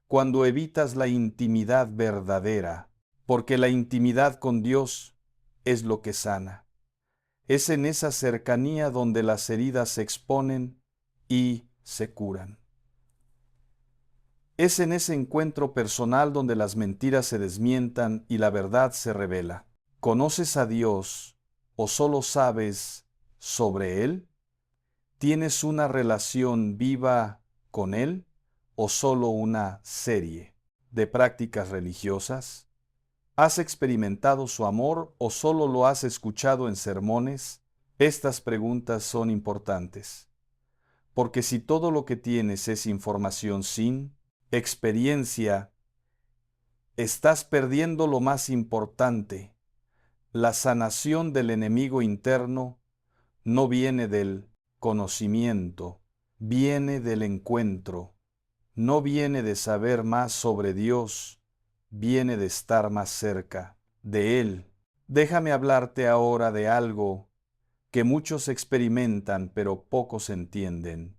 cuando evitas la intimidad verdadera, porque la intimidad con Dios es lo que sana. Es en esa cercanía donde las heridas se exponen y se curan. Es en ese encuentro personal donde las mentiras se desmientan y la verdad se revela. ¿Conoces a Dios o solo sabes sobre Él? ¿Tienes una relación viva con Él o solo una serie de prácticas religiosas? ¿Has experimentado su amor o solo lo has escuchado en sermones? Estas preguntas son importantes, porque si todo lo que tienes es información sin experiencia, estás perdiendo lo más importante. La sanación del enemigo interno no viene del conocimiento, viene del encuentro, no viene de saber más sobre Dios, viene de estar más cerca de Él. Déjame hablarte ahora de algo que muchos experimentan pero pocos entienden: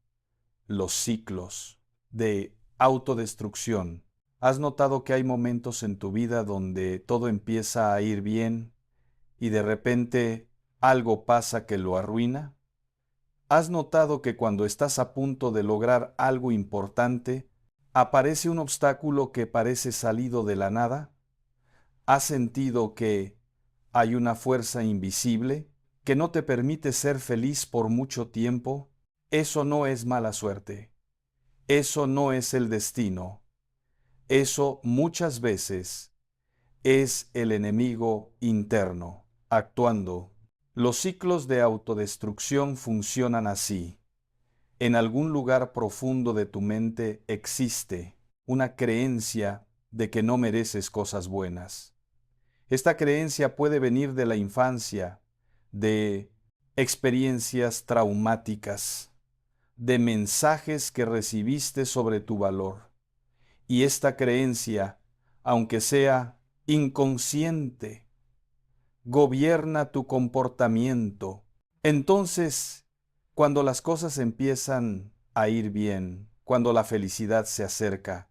los ciclos de autodestrucción. ¿Has notado que hay momentos en tu vida donde todo empieza a ir bien y de repente algo pasa que lo arruina? ¿Has notado que cuando estás a punto de lograr algo importante, aparece un obstáculo que parece salido de la nada? ¿Has sentido que hay una fuerza invisible que no te permite ser feliz por mucho tiempo? Eso no es mala suerte. Eso no es el destino. Eso muchas veces es el enemigo interno actuando. Los ciclos de autodestrucción funcionan así. En algún lugar profundo de tu mente existe una creencia de que no mereces cosas buenas. Esta creencia puede venir de la infancia, de experiencias traumáticas, de mensajes que recibiste sobre tu valor. Y esta creencia, aunque sea inconsciente, gobierna tu comportamiento. Entonces, cuando las cosas empiezan a ir bien, cuando la felicidad se acerca,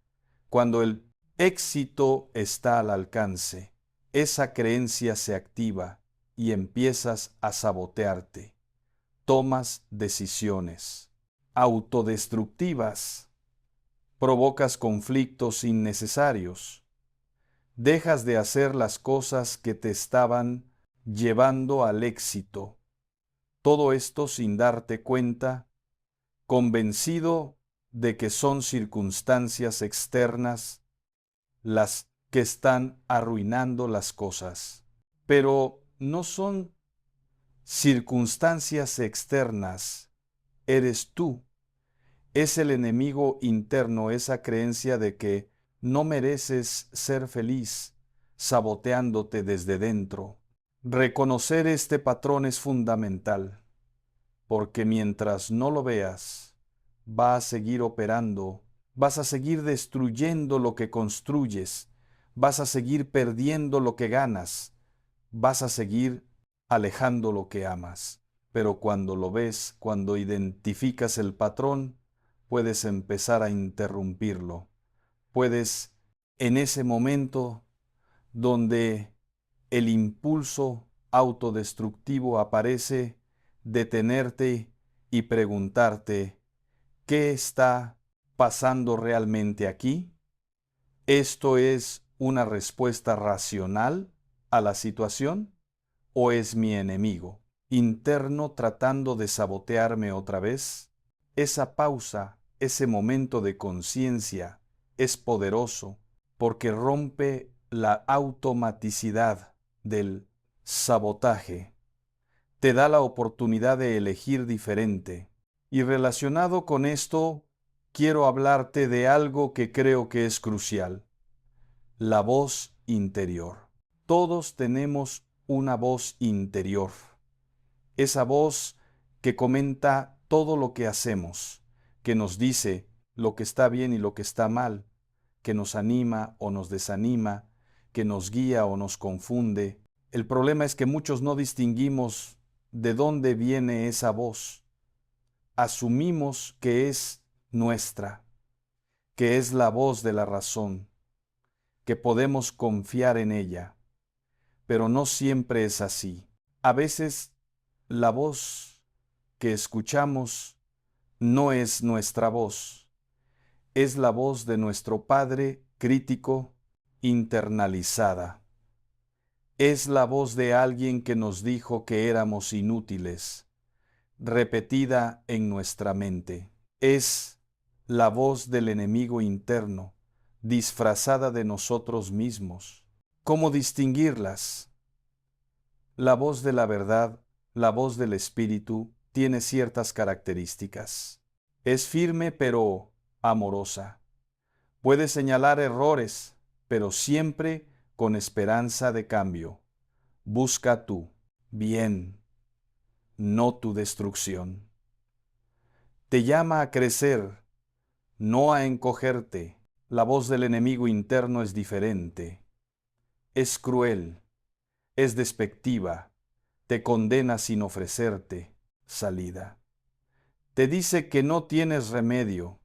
cuando el éxito está al alcance, esa creencia se activa y empiezas a sabotearte. Tomas decisiones autodestructivas, provocas conflictos innecesarios, dejas de hacer las cosas que te estaban llevando al éxito. Todo esto sin darte cuenta, convencido de que son circunstancias externas las que están arruinando las cosas. Pero no son circunstancias externas, eres tú. Es el enemigo interno, esa creencia de que no mereces ser feliz, saboteándote desde dentro. Reconocer este patrón es fundamental, porque mientras no lo veas, va a seguir operando, vas a seguir destruyendo lo que construyes, vas a seguir perdiendo lo que ganas, vas a seguir alejando lo que amas. Pero cuando lo ves, cuando identificas el patrón, puedes empezar a interrumpirlo. Puedes, en ese momento donde el impulso autodestructivo aparece, detenerte y preguntarte, ¿qué está pasando realmente aquí? ¿Esto es una respuesta racional a la situación o es mi enemigo interno tratando de sabotearme otra vez? Esa pausa, ese momento de conciencia es poderoso porque rompe la automaticidad del sabotaje. Te da la oportunidad de elegir diferente. Y relacionado con esto, quiero hablarte de algo que creo que es crucial: la voz interior. Todos tenemos una voz interior. Esa voz que comenta todo lo que hacemos, que nos dice lo que está bien y lo que está mal, que nos anima o nos desanima, que nos guía o nos confunde. El problema es que muchos no distinguimos de dónde viene esa voz. Asumimos que es nuestra, que es la voz de la razón, que podemos confiar en ella, pero no siempre es así. A veces la voz que escuchamos no es nuestra voz, es la voz de nuestro Padre crítico internalizada. Es la voz de alguien que nos dijo que éramos inútiles, repetida en nuestra mente. Es la voz del enemigo interno, disfrazada de nosotros mismos. ¿Cómo distinguirlas? La voz de la verdad, la voz del Espíritu, tiene ciertas características. Es firme pero amorosa. Puede señalar errores, pero siempre con esperanza de cambio. Busca tu bien, no tu destrucción. Te llama a crecer, no a encogerte. La voz del enemigo interno es diferente. Es cruel, es despectiva, te condena sin ofrecerte salida. Te dice que no tienes remedio,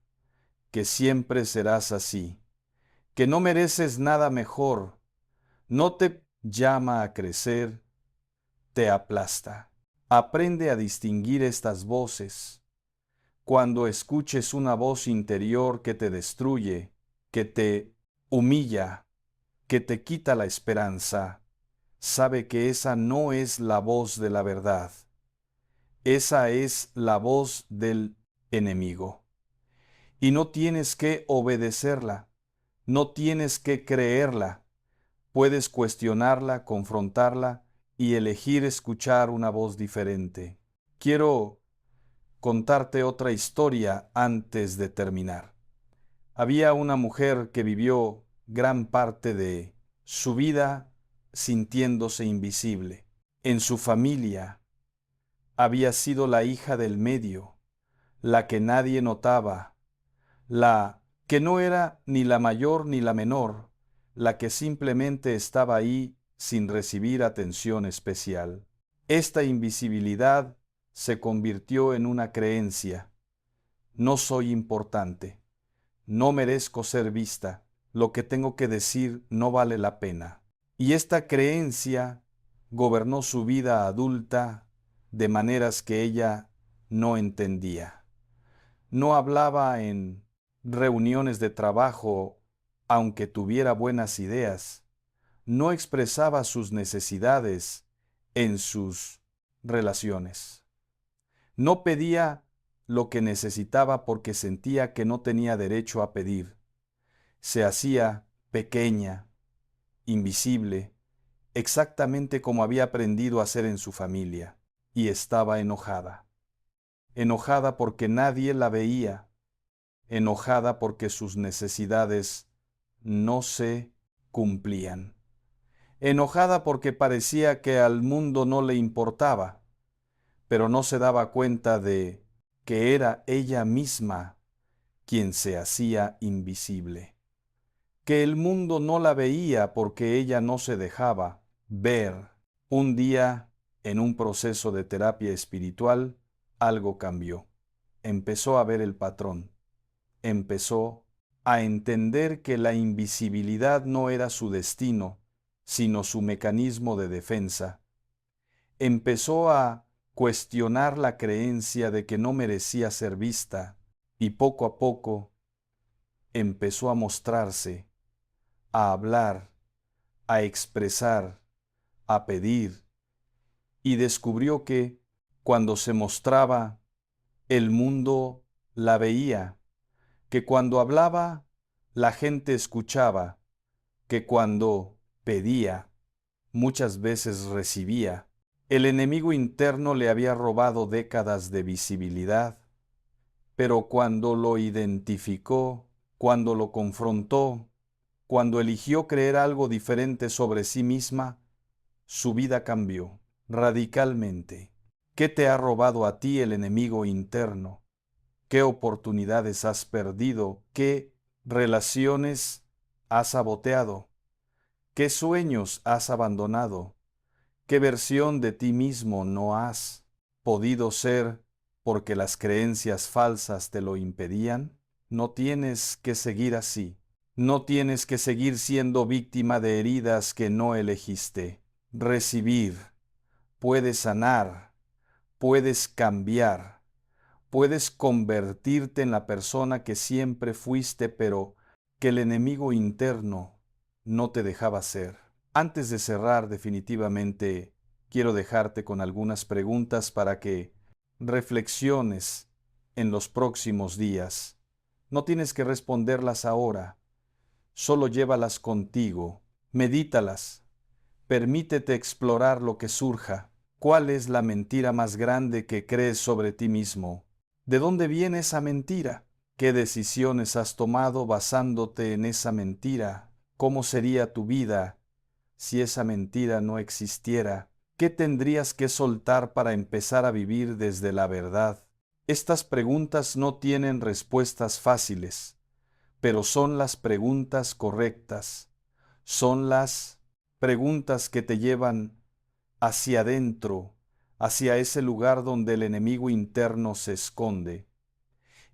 que siempre serás así, que no mereces nada mejor, no te llama a crecer, te aplasta. Aprende a distinguir estas voces. Cuando escuches una voz interior que te destruye, que te humilla, que te quita la esperanza, sabe que esa no es la voz de la verdad. Esa es la voz del enemigo. Y no tienes que obedecerla, no tienes que creerla. Puedes cuestionarla, confrontarla y elegir escuchar una voz diferente. Quiero contarte otra historia antes de terminar. Había una mujer que vivió gran parte de su vida sintiéndose invisible. En su familia había sido la hija del medio, la que nadie notaba, la que no era ni la mayor ni la menor, la que simplemente estaba ahí sin recibir atención especial. Esta invisibilidad se convirtió en una creencia. No soy importante, no merezco ser vista, lo que tengo que decir no vale la pena. Y esta creencia gobernó su vida adulta de maneras que ella no entendía. No hablaba en reuniones de trabajo, aunque tuviera buenas ideas. No expresaba sus necesidades en sus relaciones. No pedía lo que necesitaba porque sentía que no tenía derecho a pedir. Se hacía pequeña, invisible, exactamente como había aprendido a hacer en su familia, y estaba enojada. Enojada porque nadie la veía, enojada porque sus necesidades no se cumplían, enojada porque parecía que al mundo no le importaba, pero no se daba cuenta de que era ella misma quien se hacía invisible, que el mundo no la veía porque ella no se dejaba ver. Un día En un proceso de terapia espiritual, algo cambió. Empezó a ver el patrón. Empezó a entender que la invisibilidad no era su destino, sino su mecanismo de defensa. Empezó a cuestionar la creencia de que no merecía ser vista, y poco a poco empezó a mostrarse, a hablar, a expresar, a pedir, y descubrió que, cuando se mostraba, el mundo la veía, que cuando hablaba, la gente escuchaba, que cuando pedía, muchas veces recibía. El enemigo interno le había robado décadas de visibilidad, pero cuando lo identificó, cuando lo confrontó, cuando eligió creer algo diferente sobre sí misma, su vida cambió radicalmente. ¿Qué te ha robado a ti el enemigo interno? ¿Qué oportunidades has perdido? ¿Qué relaciones has saboteado? ¿Qué sueños has abandonado? ¿Qué versión de ti mismo no has podido ser porque las creencias falsas te lo impedían? No tienes que seguir así. No tienes que seguir siendo víctima de heridas que no elegiste. Recibir, puedes sanar, puedes cambiar, puedes convertirte en la persona que siempre fuiste, pero que el enemigo interno no te dejaba ser. Antes de cerrar definitivamente, quiero dejarte con algunas preguntas para que reflexiones en los próximos días. No tienes que responderlas ahora, solo llévalas contigo, medítalas, permítete explorar lo que surja. ¿Cuál es la mentira más grande que crees sobre ti mismo? ¿De dónde viene esa mentira? ¿Qué decisiones has tomado basándote en esa mentira? ¿Cómo sería tu vida si esa mentira no existiera? ¿Qué tendrías que soltar para empezar a vivir desde la verdad? Estas preguntas no tienen respuestas fáciles, pero son las preguntas correctas. Son las preguntas que te llevan hacia adentro, hacia ese lugar donde el enemigo interno se esconde.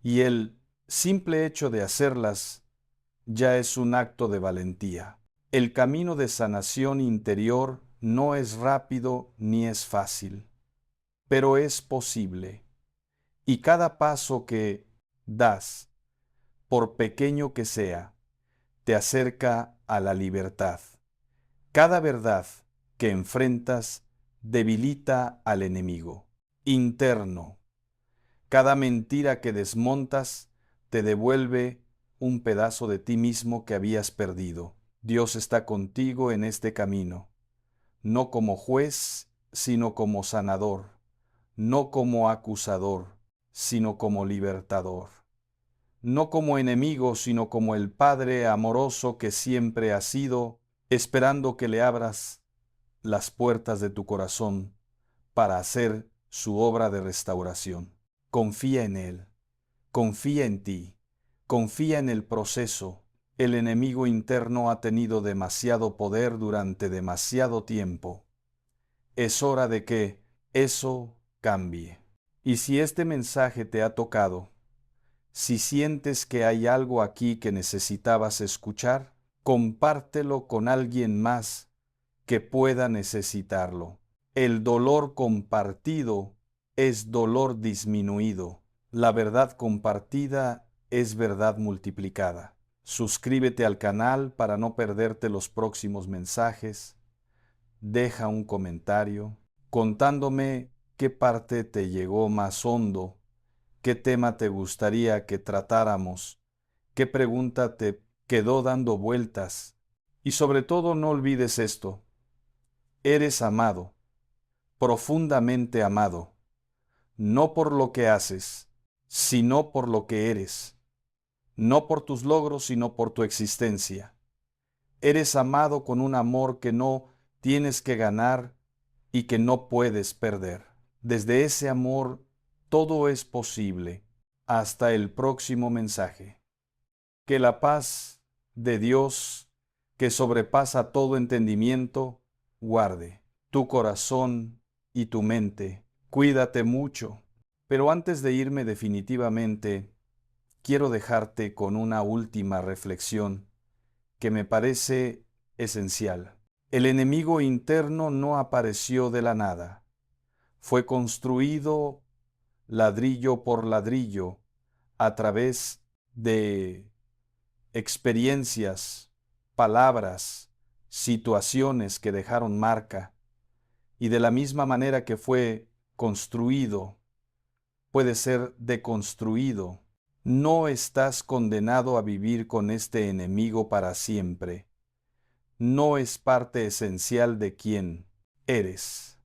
Y el simple hecho de hacerlas ya es un acto de valentía. El camino de sanación interior no es rápido ni es fácil, pero es posible. Y cada paso que das, por pequeño que sea, te acerca a la libertad. Cada verdad que enfrentas debilita al enemigo interno. Cada mentira que desmontas te devuelve un pedazo de ti mismo que habías perdido. Dios está contigo en este camino, no como juez, sino como sanador, no como acusador, sino como libertador, no como enemigo, sino como el Padre amoroso que siempre ha sido, esperando que le abras las puertas de tu corazón para hacer su obra de restauración. Confía en Él, confía en ti, confía en el proceso. El enemigo interno ha tenido demasiado poder durante demasiado tiempo. Es hora de que eso cambie. Y si este mensaje te ha tocado, si sientes que hay algo aquí que necesitabas escuchar, compártelo con alguien más que pueda necesitarlo. El dolor compartido es dolor disminuido. La verdad compartida es verdad multiplicada. Suscríbete al canal para no perderte los próximos mensajes. Deja un comentario contándome qué parte te llegó más hondo, qué tema te gustaría que tratáramos, qué pregunta te quedó dando vueltas. Y sobre todo no olvides esto: eres amado, profundamente amado, no por lo que haces, sino por lo que eres, no por tus logros, sino por tu existencia. Eres amado con un amor que no tienes que ganar y que no puedes perder. Desde ese amor todo es posible. Hasta el próximo mensaje. Que la paz de Dios, que sobrepasa todo entendimiento, guarde tu corazón y tu mente. Cuídate mucho. Pero antes de irme definitivamente, quiero dejarte con una última reflexión que me parece esencial. El enemigo interno no apareció de la nada. Fue construido ladrillo por ladrillo a través de experiencias, palabras, situaciones que dejaron marca. Y de la misma manera que fue construido, puede ser deconstruido. No estás condenado a vivir con este enemigo para siempre. No es parte esencial de quién eres.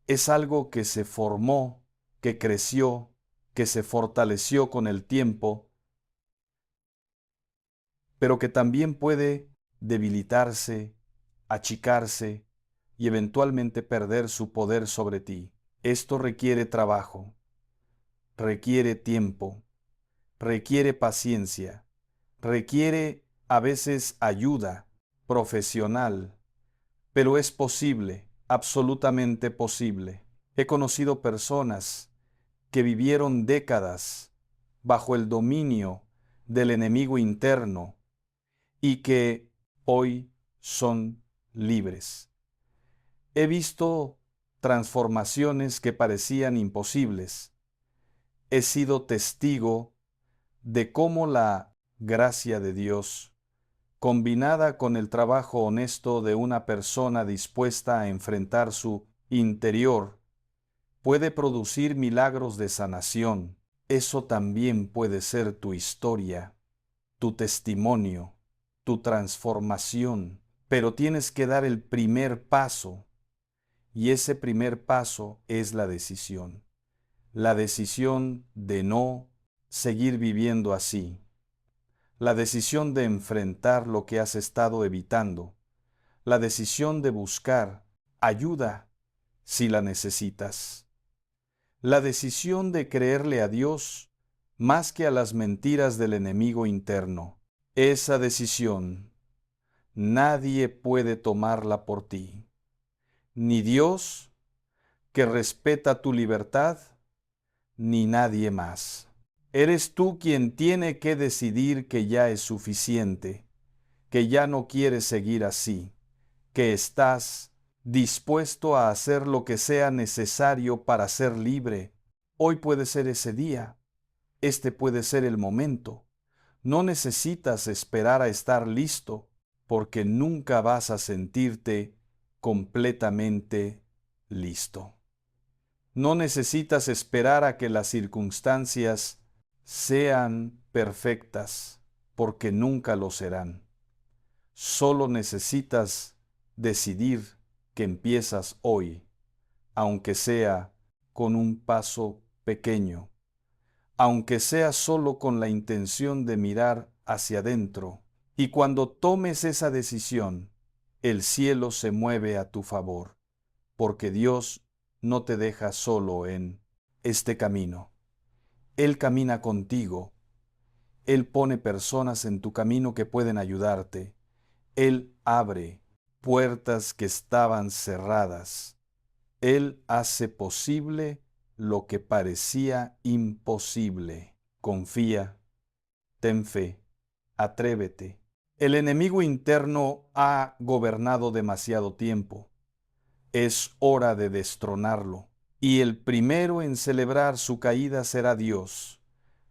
Es algo que se formó, que creció, que se fortaleció con el tiempo, pero que también puede debilitarse, achicarse y eventualmente perder su poder sobre ti. Esto requiere trabajo, requiere tiempo, requiere paciencia, requiere a veces ayuda profesional, pero es posible, absolutamente posible. He conocido personas que vivieron décadas bajo el dominio del enemigo interno y que hoy son libres. He visto transformaciones que parecían imposibles. He sido testigo de cómo la gracia de Dios, combinada con el trabajo honesto de una persona dispuesta a enfrentar su interior, puede producir milagros de sanación. Eso también puede ser tu historia, tu testimonio, tu transformación, pero tienes que dar el primer paso, y ese primer paso es la decisión de no seguir viviendo así, la decisión de enfrentar lo que has estado evitando, la decisión de buscar ayuda si la necesitas, la decisión de creerle a Dios más que a las mentiras del enemigo interno. Esa decisión nadie puede tomarla por ti, ni Dios, que respeta tu libertad, ni nadie más. Eres tú quien tiene que decidir que ya es suficiente, que ya no quieres seguir así, que estás dispuesto a hacer lo que sea necesario para ser libre. Hoy puede ser ese día, este puede ser el momento. No necesitas esperar a estar listo, porque nunca vas a sentirte completamente listo. No necesitas esperar a que las circunstancias sean perfectas, porque nunca lo serán. Solo necesitas decidir que empiezas hoy, aunque sea con un paso pequeño, aunque sea solo con la intención de mirar hacia adentro. Y cuando tomes esa decisión, el cielo se mueve a tu favor, porque Dios no te deja solo en este camino. Él camina contigo. Él pone personas en tu camino que pueden ayudarte. Él abre puertas que estaban cerradas. Él hace posible lo que parecía imposible. Confía, ten fe, atrévete. El enemigo interno ha gobernado demasiado tiempo. Es hora de destronarlo. Y el primero en celebrar su caída será Dios,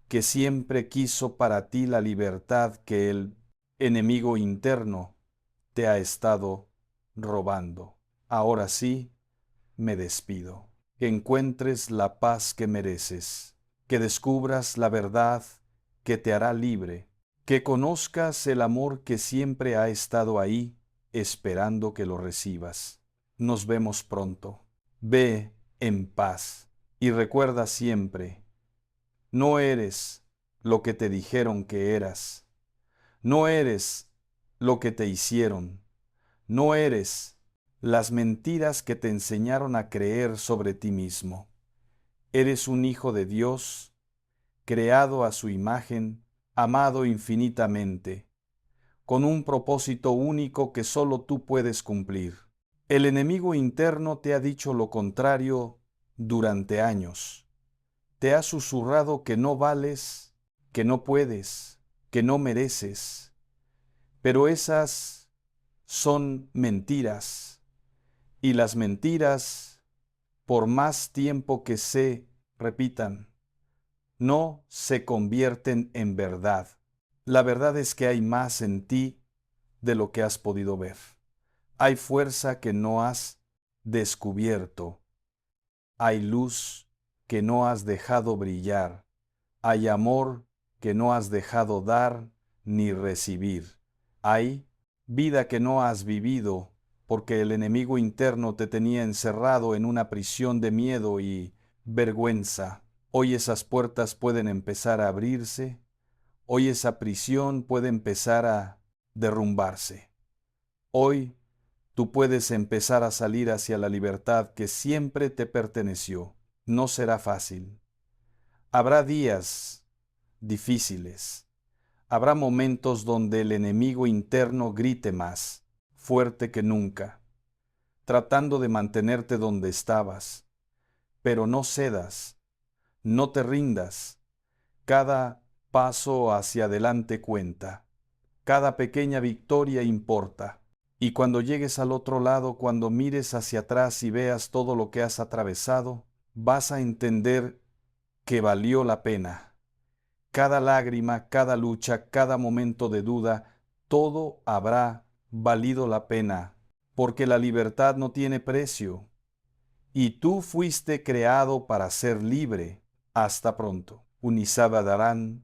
que siempre quiso para ti la libertad que el enemigo interno te ha estado robando. Ahora sí, me despido. Que encuentres la paz que mereces, que descubras la verdad que te hará libre, que conozcas el amor que siempre ha estado ahí, esperando que lo recibas. Nos vemos pronto. Ve en paz y recuerda siempre, no eres lo que te dijeron que eras, no eres lo que te hicieron, no eres las mentiras que te enseñaron a creer sobre ti mismo. Eres un hijo de Dios, creado a su imagen, amado infinitamente, con un propósito único que solo tú puedes cumplir. El enemigo interno te ha dicho lo contrario durante años. Te ha susurrado que no vales, que no puedes, que no mereces. Pero esas son mentiras. Y las mentiras, por más tiempo que se repitan, no se convierten en verdad. La verdad es que hay más en ti de lo que has podido ver. Hay fuerza que no has descubierto. Hay luz que no has dejado brillar. Hay amor que no has dejado dar ni recibir. Hay vida que no has vivido porque el enemigo interno te tenía encerrado en una prisión de miedo y vergüenza. Hoy esas puertas pueden empezar a abrirse. Hoy esa prisión puede empezar a derrumbarse. Hoy tú puedes empezar a salir hacia la libertad que siempre te perteneció. No será fácil. Habrá días difíciles. Habrá momentos donde el enemigo interno grite más, fuerte que nunca, tratando de mantenerte donde estabas. Pero no cedas, no te rindas. Cada paso hacia adelante cuenta. Cada pequeña victoria importa. Y cuando llegues al otro lado, cuando mires hacia atrás y veas todo lo que has atravesado, vas a entender que valió la pena. Cada lágrima, cada lucha, cada momento de duda, todo habrá valido la pena, porque la libertad no tiene precio. Y tú fuiste creado para ser libre. Hasta pronto. Unisaba Darán,